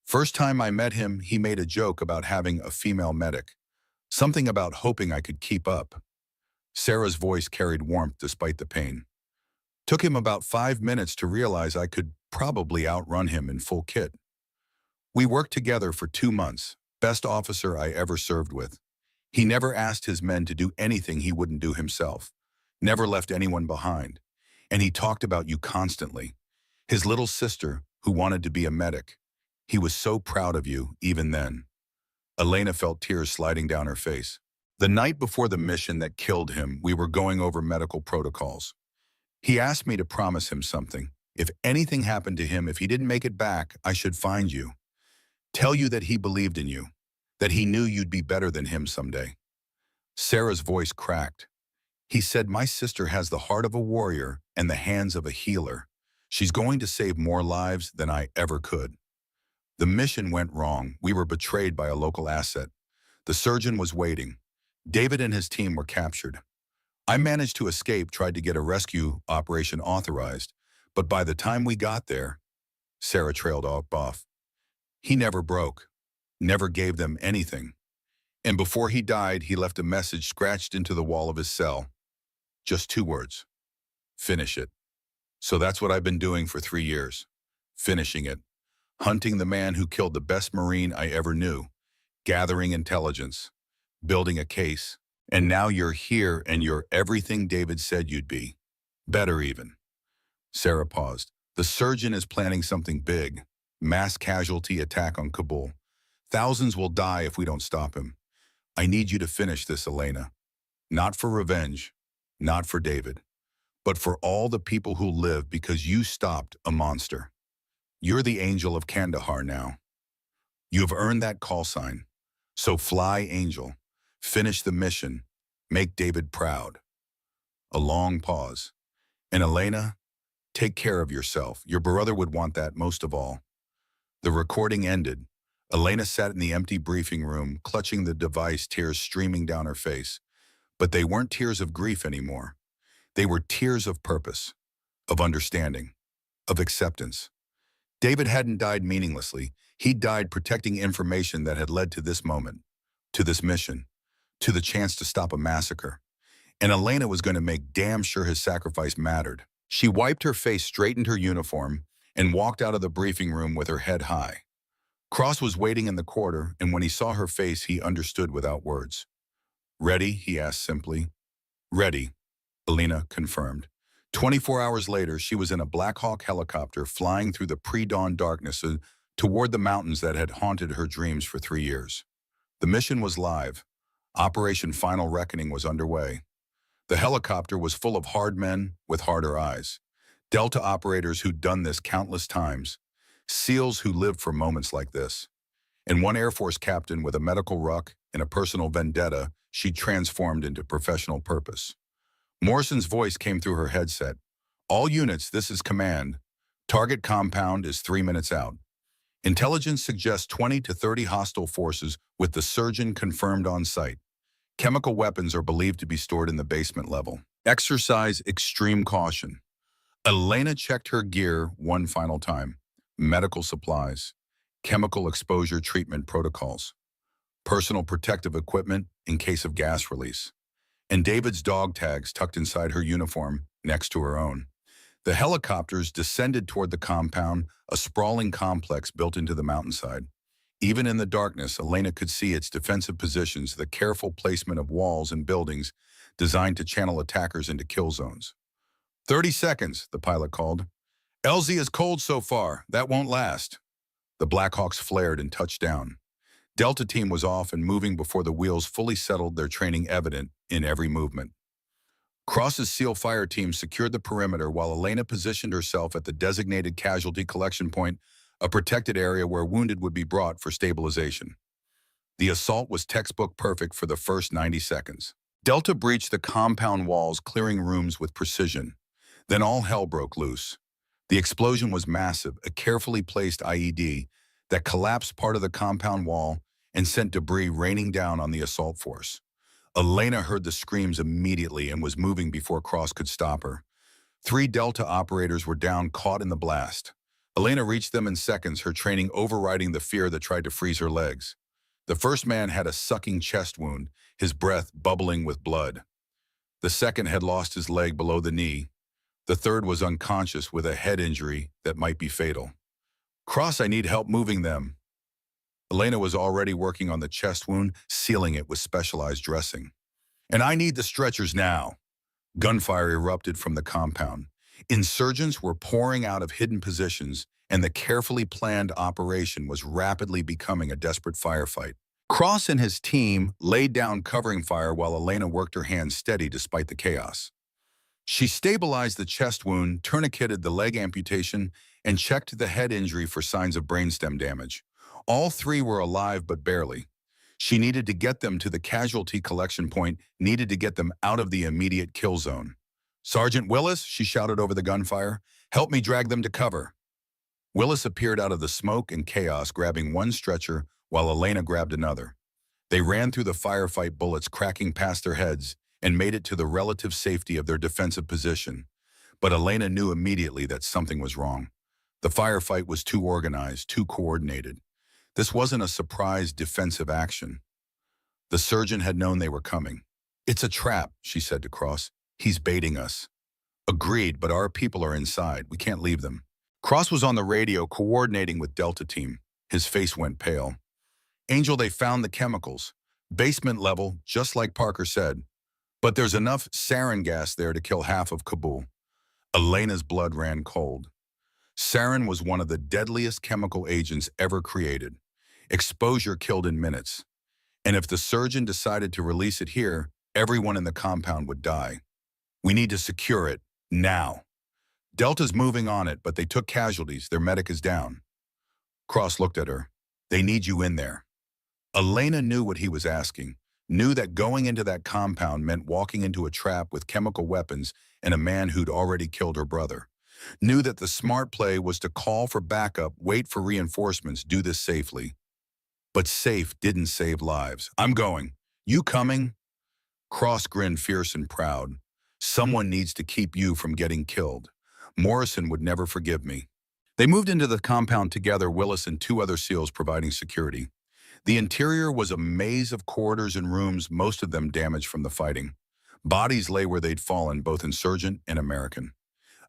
First time I met him, he made a joke about having a female medic. Something about hoping I could keep up. Sarah's voice carried warmth despite the pain. Took him about 5 minutes to realize I could probably outrun him in full kit. We worked together for 2 months, best officer I ever served with. He never asked his men to do anything he wouldn't do himself, never left anyone behind. And he talked about you constantly. His little sister, who wanted to be a medic. He was so proud of you, even then. Elena felt tears sliding down her face. The night before the mission that killed him, we were going over medical protocols. He asked me to promise him something. If anything happened to him, if he didn't make it back, I should find you. Tell you that he believed in you, that he knew you'd be better than him someday. Sarah's voice cracked. He said, my sister has the heart of a warrior and the hands of a healer. She's going to save more lives than I ever could. The mission went wrong. We were betrayed by a local asset. The surgeon was waiting. David and his team were captured. I managed to escape, tried to get a rescue operation authorized, but by the time we got there, Sarah trailed off. He never broke, never gave them anything. And before he died, he left a message scratched into the wall of his cell. Just 2 words. Finish it. So that's what I've been doing for 3 years. Finishing it. Hunting the man who killed the best Marine I ever knew. Gathering intelligence. Building a case. And now you're here and you're everything David said you'd be. Better even. Sarah paused. The surgeon is planning something big. Mass casualty attack on Kabul. Thousands will die if we don't stop him. I need you to finish this, Elena. Not for revenge. Not for David. But for all the people who live because you stopped a monster. You're the angel of Kandahar now. You have earned that call sign. So fly, angel. Finish the mission. Make David proud. A long pause. And Elena, take care of yourself. Your brother would want that most of all. The recording ended. Elena sat in the empty briefing room, clutching the device, tears streaming down her face. But they weren't tears of grief anymore. They were tears of purpose, of understanding, of acceptance. David hadn't died meaninglessly. He died protecting information that had led to this moment, to this mission, to the chance to stop a massacre. And Elena was going to make damn sure his sacrifice mattered. She wiped her face, straightened her uniform, and walked out of the briefing room with her head high. Cross was waiting in the corridor, and when he saw her face, he understood without words. Ready? He asked simply. Ready, Elena confirmed. 24 hours later, she was in a Black Hawk helicopter flying through the pre-dawn darkness toward the mountains that had haunted her dreams for 3 years. The mission was live. Operation Final Reckoning was underway. The helicopter was full of hard men with harder eyes. Delta operators who'd done this countless times. SEALs who lived for moments like this. And one Air Force captain with a medical ruck and a personal vendetta she'd transformed into professional purpose. Morrison's voice came through her headset. All units, this is command. Target compound is 3 minutes out. Intelligence suggests 20 to 30 hostile forces with the surgeon confirmed on site. Chemical weapons are believed to be stored in the basement level. Exercise extreme caution. Elena checked her gear one final time. Medical supplies. Chemical exposure treatment protocols. personal protective equipment in case of gas release, and David's dog tags tucked inside her uniform next to her own. The helicopters descended toward the compound, a sprawling complex built into the mountainside. Even in the darkness, Elena could see its defensive positions, the careful placement of walls and buildings designed to channel attackers into kill zones. 30 seconds, the pilot called. LZ is cold so far. That won't last. The Blackhawks flared and touched down. Delta Team was off and moving before the wheels fully settled, their training evident in every movement. Cross's SEAL fire team secured the perimeter while Elena positioned herself at the designated casualty collection point, a protected area where wounded would be brought for stabilization. The assault was textbook perfect for the first 90 seconds. Delta breached the compound walls, clearing rooms with precision. Then all hell broke loose. The explosion was massive, a carefully placed IED that collapsed part of the compound wall and sent debris raining down on the assault force. Elena heard the screams immediately and was moving before Cross could stop her. 3 Delta operators were down, caught in the blast. Elena reached them in seconds, her training overriding the fear that tried to freeze her legs. The first man had a sucking chest wound, his breath bubbling with blood. The second had lost his leg below the knee. The third was unconscious with a head injury that might be fatal. Cross, I need help moving them. Elena was already working on the chest wound, sealing it with specialized dressing. And I need the stretchers now. Gunfire erupted from the compound. Insurgents were pouring out of hidden positions, and the carefully planned operation was rapidly becoming a desperate firefight. Cross and his team laid down covering fire while Elena worked her hands steady despite the chaos. She stabilized the chest wound, tourniqueted the leg amputation, and checked the head injury for signs of brainstem damage. All 3 were alive, but barely. She needed to get them to the casualty collection point, needed to get them out of the immediate kill zone. Sergeant Willis, she shouted over the gunfire, help me drag them to cover. Willis appeared out of the smoke and chaos, grabbing one stretcher while Elena grabbed another. They ran through the firefight, bullets cracking past their heads, and made it to the relative safety of their defensive position. But Elena knew immediately that something was wrong. The firefight was too organized, too coordinated. This wasn't a surprise defensive action. The surgeon had known they were coming. It's a trap, she said to Cross. He's baiting us. Agreed, but our people are inside. We can't leave them. Cross was on the radio coordinating with Delta Team. His face went pale. Angel, they found the chemicals. Basement level, just like Parker said. But there's enough sarin gas there to kill half of Kabul. Elena's blood ran cold. Sarin was one of the deadliest chemical agents ever created. Exposure killed in minutes. And if the surgeon decided to release it here, everyone in the compound would die. We need to secure it, now. Delta's moving on it, but they took casualties. Their medic is down. Cross looked at her. They need you in there. Elena knew what he was asking, knew that going into that compound meant walking into a trap with chemical weapons and a man who'd already killed her brother. Knew that the smart play was to call for backup, wait for reinforcements, do this safely. But safe didn't save lives. I'm going. You coming? Cross grinned fierce and proud. Someone needs to keep you from getting killed. Morrison would never forgive me. They moved into the compound together, Willis and 2 other SEALs providing security. The interior was a maze of corridors and rooms, most of them damaged from the fighting. Bodies lay where they'd fallen, both insurgent and American.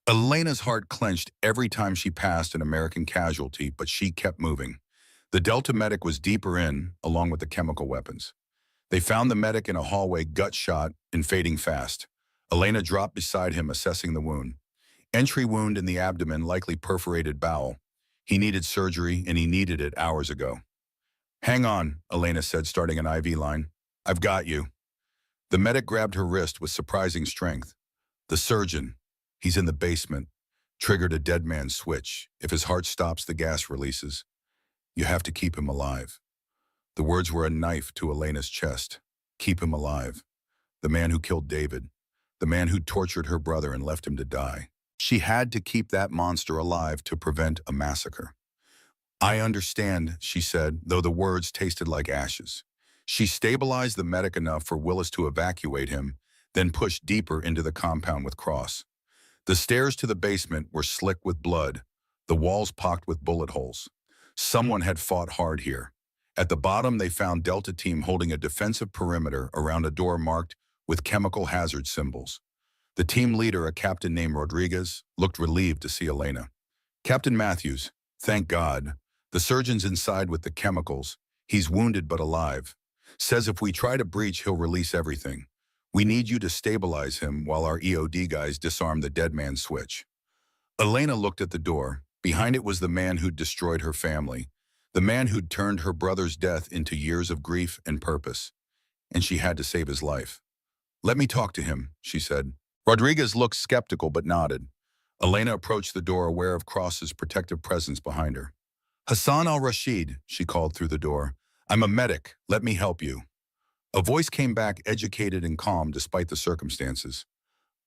Elena's heart clenched every time she passed an American casualty, but she kept moving. The Delta medic was deeper in, along with the chemical weapons. They found the medic in a hallway, gut shot and fading fast. Elena dropped beside him, assessing the wound. Entry wound in the abdomen, likely perforated bowel. He needed surgery, and he needed it hours ago. Hang on, Elena said, starting an IV line. I've got you. The medic grabbed her wrist with surprising strength. The surgeon, he's in the basement, triggered a dead man's switch. If his heart stops, the gas releases. You have to keep him alive. The words were a knife to Elena's chest. Keep him alive. The man who killed David. The man who tortured her brother and left him to die. She had to keep that monster alive to prevent a massacre. I understand, she said, though the words tasted like ashes. She stabilized the medic enough for Willis to evacuate him, then pushed deeper into the compound with Cross. The stairs to the basement were slick with blood, the walls pocked with bullet holes. Someone had fought hard here, At the bottom, they found Delta Team holding a defensive perimeter around a door marked with chemical hazard symbols. The team leader, a captain named Rodriguez, looked relieved to see Elena. Captain Matthews, thank God. The surgeon's inside with the chemicals. He's wounded but alive. Says if we try to breach, he'll release everything. We need you to stabilize him while our EOD guys disarm the dead man's switch. Elena looked at the door. Behind it was the man who'd destroyed her family, the man who'd turned her brother's death into years of grief and purpose. And she had to save his life. Let me talk to him, she said. Rodriguez looked skeptical but nodded. Elena approached the door, aware of Cross's protective presence behind her. Hassan al-Rashid, she called through the door. I'm a medic. Let me help you. A voice came back, educated and calm despite the circumstances.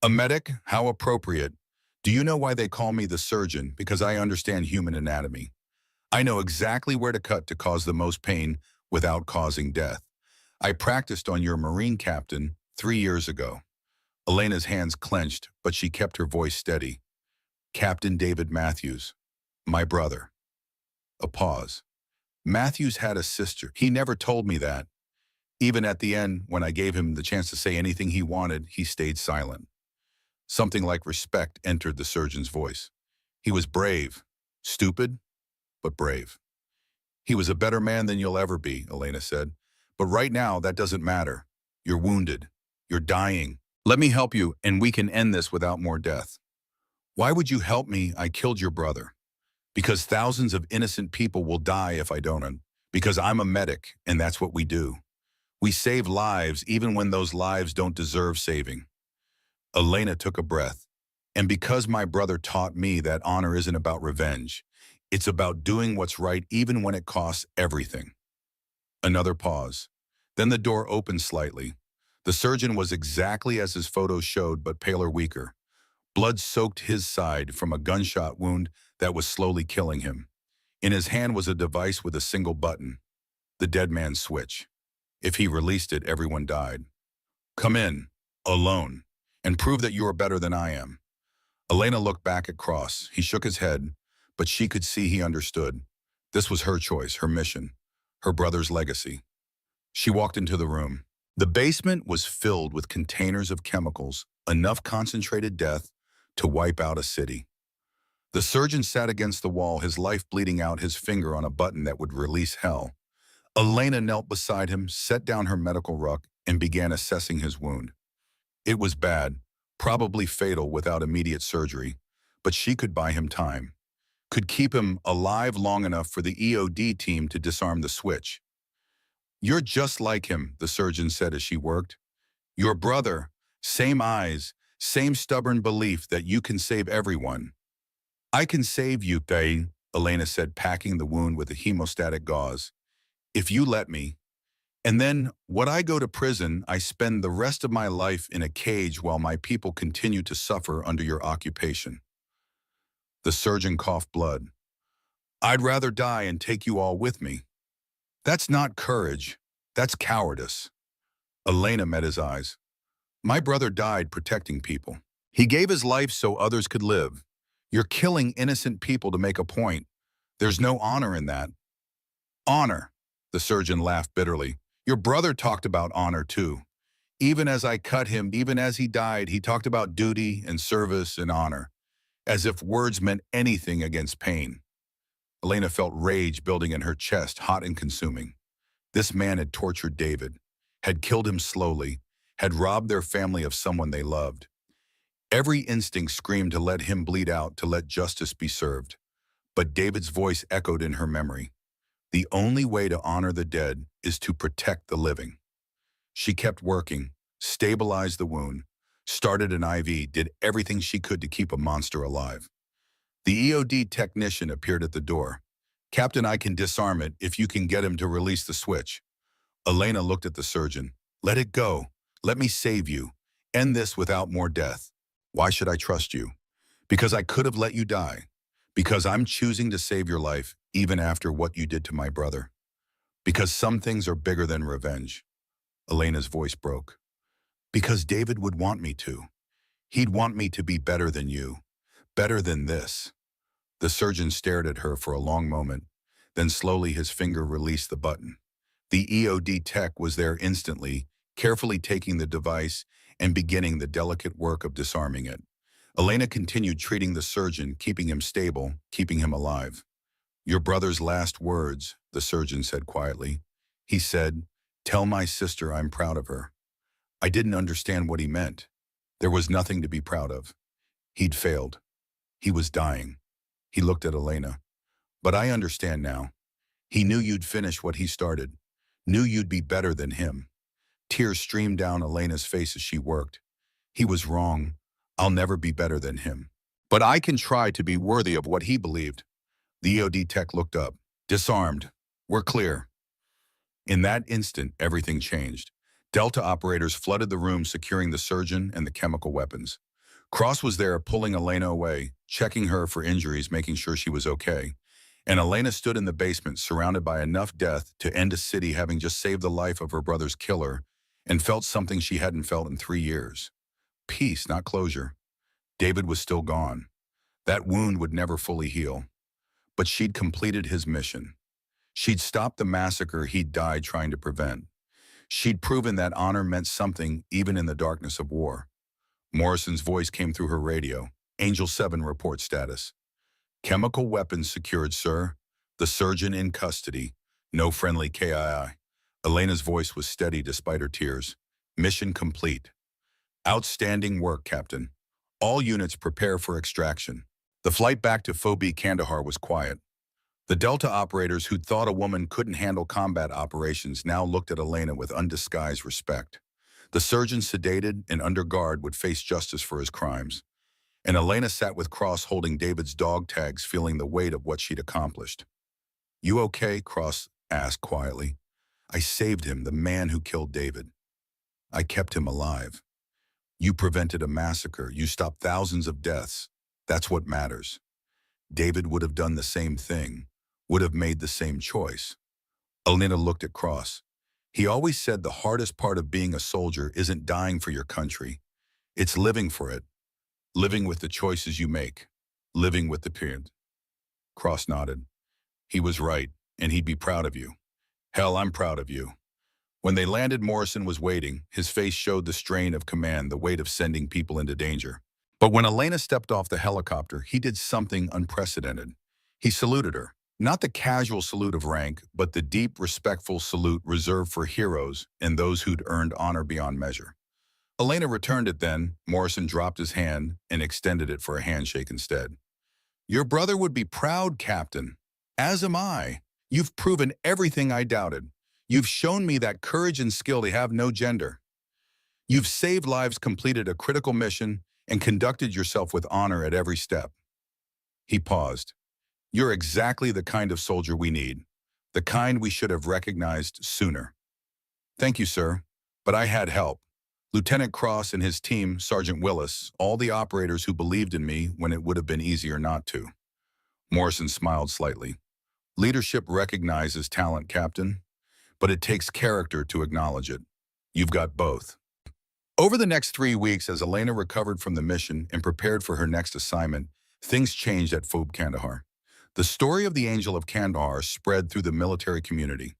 A medic? How appropriate. Do you know why they call me the surgeon? Because I understand human anatomy. I know exactly where to cut to cause the most pain without causing death. I practiced on your Marine captain 3 years ago. Elena's hands clenched, but she kept her voice steady. Captain David Matthews, my brother. A pause. Matthews had a sister. He never told me that. Even at the end, when I gave him the chance to say anything he wanted, he stayed silent. Something like respect entered the surgeon's voice. He was brave. Stupid, but brave. He was a better man than you'll ever be, Elena said. But right now, that doesn't matter. You're wounded. You're dying. Let me help you, and we can end this without more death. Why would you help me? I killed your brother. Because thousands of innocent people will die if I don't. Because I'm a medic, and that's what we do. We save lives even when those lives don't deserve saving. Elena took a breath. And because my brother taught me that honor isn't about revenge, it's about doing what's right even when it costs everything. Another pause. Then the door opened slightly. The surgeon was exactly as his photos showed, but paler, weaker. Blood soaked his side from a gunshot wound that was slowly killing him. In his hand was a device with a single button, the dead man's switch. If he released it, everyone died. Come in, alone, and prove that you are better than I am. Elena looked back at Cross. He shook his head, but she could see he understood. This was her choice, her mission, her brother's legacy. She walked into the room. The basement was filled with containers of chemicals, enough concentrated death to wipe out a city. The surgeon sat against the wall, his life bleeding out, his finger on a button that would release hell. Elena knelt beside him, set down her medical ruck, and began assessing his wound. It was bad, probably fatal without immediate surgery, but she could buy him time, could keep him alive long enough for the EOD team to disarm the switch. You're just like him, the surgeon said as she worked. Your brother, same eyes, same stubborn belief that you can save everyone. I can save you, Thane, Elena said, packing the wound with a hemostatic gauze. If you let me. And then, when I go to prison, I spend the rest of my life in a cage while my people continue to suffer under your occupation. The surgeon coughed blood. I'd rather die and take you all with me. That's not courage. That's cowardice. Elena met his eyes. My brother died protecting people. He gave his life so others could live. You're killing innocent people to make a point. There's no honor in that. Honor, the surgeon laughed bitterly. Your brother talked about honor too. Even as I cut him, even as he died, he talked about duty and service and honor, as if words meant anything against pain. Elena felt rage building in her chest, hot and consuming. This man had tortured David, had killed him slowly, had robbed their family of someone they loved. Every instinct screamed to let him bleed out, to let justice be served. But David's voice echoed in her memory. The only way to honor the dead is to protect the living. She kept working, stabilized the wound, started an IV, did everything she could to keep a monster alive. The EOD technician appeared at the door. Captain, I can disarm it if you can get him to release the switch. Elena looked at the surgeon. Let it go. Let me save you. End this without more death. Why should I trust you? Because I could have let you die. Because I'm choosing to save your life, even after what you did to my brother. Because some things are bigger than revenge. Elena's voice broke. Because David would want me to. He'd want me to be better than you. Better than this. The surgeon stared at her for a long moment. Then slowly his finger released the button. The EOD tech was there instantly, carefully taking the device and beginning the delicate work of disarming it. Elena continued treating the surgeon, keeping him stable, keeping him alive. "Your brother's last words," the surgeon said quietly. He said, "Tell my sister I'm proud of her." I didn't understand what he meant. There was nothing to be proud of. He'd failed. He was dying. He looked at Elena. "But I understand now. He knew you'd finish what he started. Knew you'd be better than him." Tears streamed down Elena's face as she worked. "He was wrong. I'll never be better than him. But I can try to be worthy of what he believed." The EOD tech looked up. "Disarmed. We're clear." In that instant, everything changed. Delta operators flooded the room, securing the surgeon and the chemical weapons. Cross was there, pulling Elena away, checking her for injuries, making sure she was okay. And Elena stood in the basement, surrounded by enough death to end a city, having just saved the life of her brother's killer, and felt something she hadn't felt in 3 years. Peace, not closure. David was still gone. That wound would never fully heal. But she'd completed his mission. She'd stopped the massacre he'd died trying to prevent. She'd proven that honor meant something even in the darkness of war. Morrison's voice came through her radio. "Angel 7 report status. Chemical weapons secured, sir. The surgeon in custody. No friendly KII." Elena's voice was steady despite her tears. "Mission complete." "Outstanding work, Captain. All units prepare for extraction." The flight back to Phoebe Kandahar was quiet. The Delta operators who'd thought a woman couldn't handle combat operations now looked at Elena with undisguised respect. The surgeon, sedated and under guard, would face justice for his crimes. And Elena sat with Cross, holding David's dog tags, feeling the weight of what she'd accomplished. "You okay?" Cross asked quietly. "I saved him, the man who killed David. I kept him alive. You prevented a massacre. You stopped thousands of deaths. That's what matters. David would have done the same thing, would have made the same choice." Elena looked at Cross. "He always said the hardest part of being a soldier isn't dying for your country. It's living for it. Living with the choices you make. Living with the period." Cross nodded. "He was right, and he'd be proud of you. Hell, I'm proud of you." When they landed, Morrison was waiting. His face showed the strain of command, the weight of sending people into danger. But when Elena stepped off the helicopter, he did something unprecedented. He saluted her. Not the casual salute of rank, but the deep, respectful salute reserved for heroes and those who'd earned honor beyond measure. Elena returned it then. Morrison dropped his hand and extended it for a handshake instead. "Your brother would be proud, Captain. As am I. You've proven everything I doubted. You've shown me that courage and skill, they have no gender. You've saved lives, completed a critical mission, and conducted yourself with honor at every step." He paused. "You're exactly the kind of soldier we need. The kind we should have recognized sooner." "Thank you, sir. But I had help. Lieutenant Cross and his team, Sergeant Willis, all the operators who believed in me when it would have been easier not to." Morrison smiled slightly. "Leadership recognizes talent, Captain, but it takes character to acknowledge it. You've got both." Over the next 3 weeks, as Elena recovered from the mission and prepared for her next assignment, things changed at Phoebe Kandahar. The story of the Angel of Kandahar spread through the military community.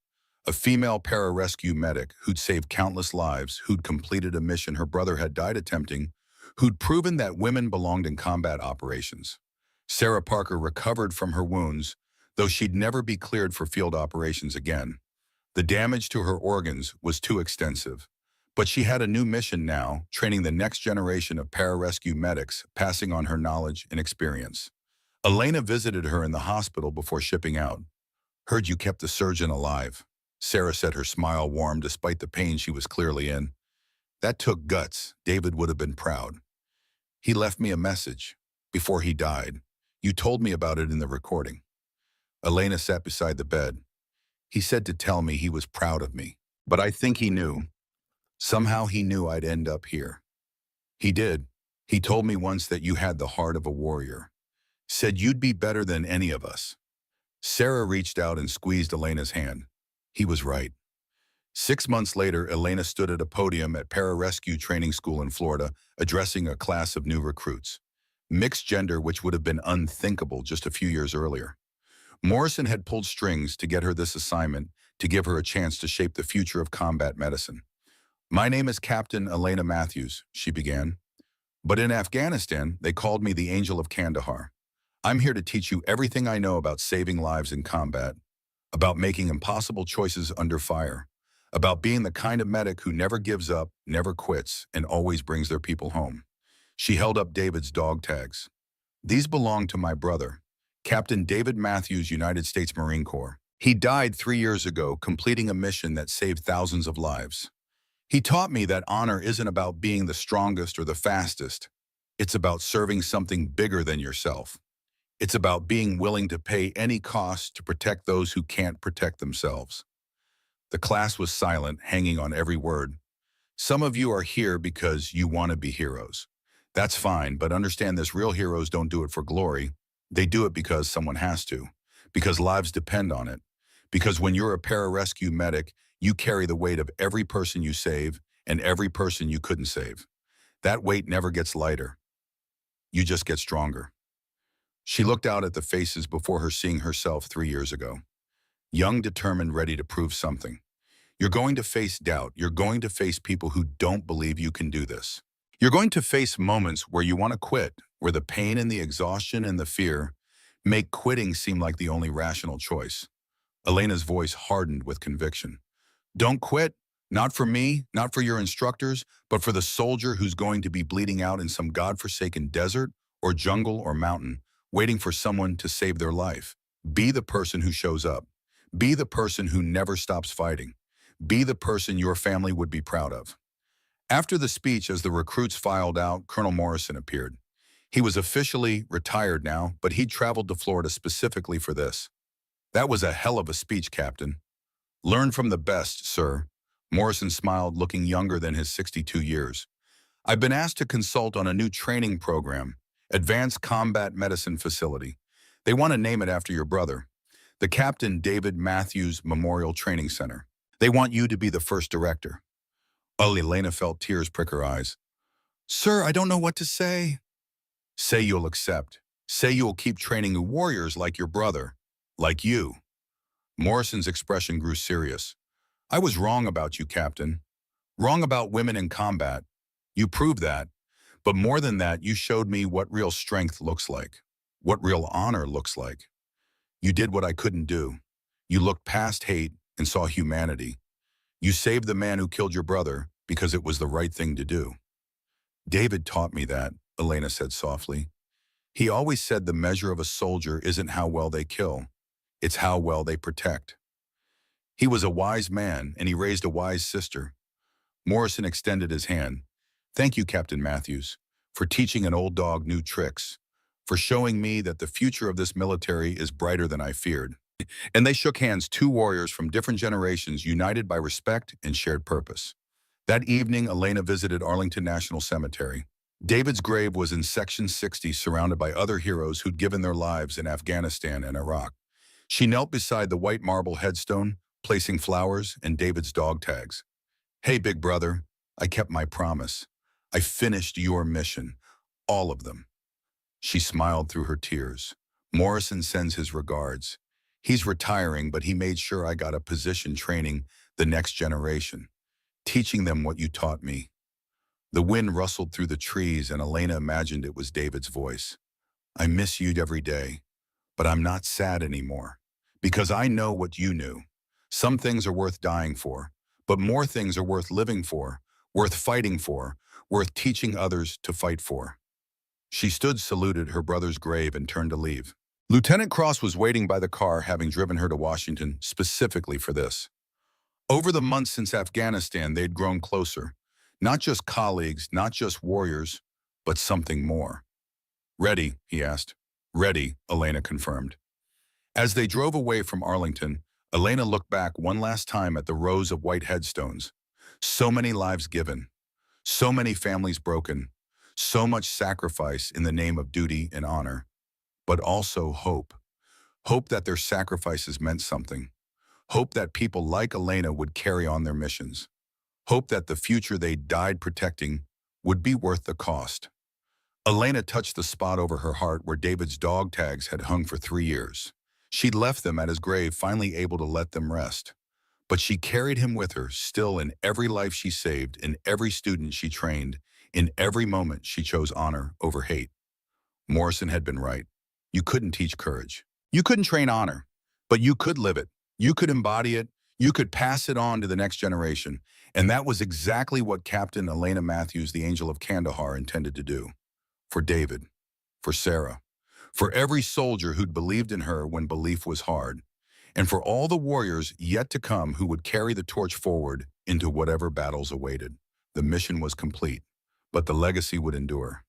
A female pararescue medic who'd saved countless lives, who'd completed a mission her brother had died attempting, who'd proven that women belonged in combat operations. Sarah Parker recovered from her wounds, though she'd never be cleared for field operations again. The damage to her organs was too extensive. But she had a new mission now, training the next generation of pararescue medics, passing on her knowledge and experience. Elena visited her in the hospital before shipping out. "Heard you kept the surgeon alive." Sarah said, her smile warm despite the pain she was clearly in. "That took guts. David would have been proud. He left me a message. Before he died. You told me about it in the recording." Elena sat beside the bed. "He said to tell me he was proud of me. But I think he knew. Somehow he knew I'd end up here." "He did. He told me once that you had the heart of a warrior. Said you'd be better than any of us." Sarah reached out and squeezed Elena's hand. He was right. 6 months later, Elena stood at a podium at Pararescue Training School in Florida, addressing a class of new recruits. Mixed gender, which would have been unthinkable just a few years earlier. Morrison had pulled strings to get her this assignment, to give her a chance to shape the future of combat medicine. "My name is Captain Elena Matthews," she began. "But in Afghanistan, they called me the Angel of Kandahar. I'm here to teach you everything I know about saving lives in combat, about making impossible choices under fire, about being the kind of medic who never gives up, never quits, and always brings their people home." She held up David's dog tags. "These belong to my brother, Captain David Matthews, United States Marine Corps. He died 3 years ago, completing a mission that saved thousands of lives. He taught me that honor isn't about being the strongest or the fastest. It's about serving something bigger than yourself. It's about being willing to pay any cost to protect those who can't protect themselves." The class was silent, hanging on every word. "Some of you are here because you want to be heroes. That's fine, but understand this: real heroes don't do it for glory. They do it because someone has to, because lives depend on it. Because when you're a pararescue medic, you carry the weight of every person you save and every person you couldn't save. That weight never gets lighter. You just get stronger." She looked out at the faces before her, seeing herself 3 years ago. Young, determined, ready to prove something. You're going to face doubt. You're going to face people who don't believe you can do this. You're going to face moments where you want to quit, where the pain and the exhaustion and the fear make quitting seem like the only rational choice. Elena's voice hardened with conviction. "Don't quit. Not for me, not for your instructors, but for the soldier who's going to be bleeding out in some godforsaken desert or jungle or mountain, waiting for someone to save their life. Be the person who shows up. Be the person who never stops fighting. Be the person your family would be proud of." After the speech, as the recruits filed out, Colonel Morrison appeared. He was officially retired now, but he'd traveled to Florida specifically for this. "That was a hell of a speech, Captain." "Learn from the best, sir." Morrison smiled, looking younger than his 62 years. "I've been asked to consult on a new training program, Advanced Combat Medicine Facility. They want to name it after your brother, the Captain David Matthews Memorial Training Center. They want you to be the first director." Oh, Elena felt tears prick her eyes. "Sir, I don't know what to say." "Say you'll accept. Say you'll keep training warriors like your brother, like you." Morrison's expression grew serious. "I was wrong about you, Captain. Wrong about women in combat. You proved that. But more than that, you showed me what real strength looks like, what real honor looks like. You did what I couldn't do. You looked past hate and saw humanity. You saved the man who killed your brother because it was the right thing to do." "David taught me that," Elena said softly. "He always said the measure of a soldier isn't how well they kill, it's how well they protect." He was a wise man, and he raised a wise sister. Morrison extended his hand. "Thank you, Captain Matthews, for teaching an old dog new tricks, for showing me that the future of this military is brighter than I feared." And they shook hands, two warriors from different generations, united by respect and shared purpose. That evening, Elena visited Arlington National Cemetery. David's grave was in Section 60, surrounded by other heroes who'd given their lives in Afghanistan and Iraq. She knelt beside the white marble headstone, placing flowers and David's dog tags. "Hey, big brother, I kept my promise. I finished your mission. All of them." She smiled through her tears. "Morrison sends his regards. He's retiring, but he made sure I got a position training the next generation, teaching them what you taught me." The wind rustled through the trees, and Elena imagined it was David's voice. "I miss you every day, but I'm not sad anymore, because I know what you knew. Some things are worth dying for, but more things are worth living for, worth fighting for, worth teaching others to fight for." She stood, saluted her brother's grave, and turned to leave. Lieutenant Cross was waiting by the car, having driven her to Washington specifically for this. Over the months since Afghanistan, they'd grown closer. Not just colleagues, not just warriors, but something more. "Ready?" he asked. "Ready," Elena confirmed. As they drove away from Arlington, Elena looked back one last time at the rows of white headstones. So many lives given, so many families broken, so much sacrifice in the name of duty and honor, but also hope. Hope that their sacrifices meant something. Hope that people like Elena would carry on their missions. Hope that the future they died protecting would be worth the cost. Elena touched the spot over her heart where David's dog tags had hung for 3 years. She'd left them at his grave, finally able to let them rest. But she carried him with her, still in every life she saved, in every student she trained, in every moment she chose honor over hate. Morrison had been right. You couldn't teach courage. You couldn't train honor, but you could live it. You could embody it. You could pass it on to the next generation. And that was exactly what Captain Elena Matthews, the Angel of Kandahar, intended to do. For David, for Sarah, for every soldier who'd believed in her when belief was hard, and for all the warriors yet to come who would carry the torch forward into whatever battles awaited. The mission was complete, but the legacy would endure.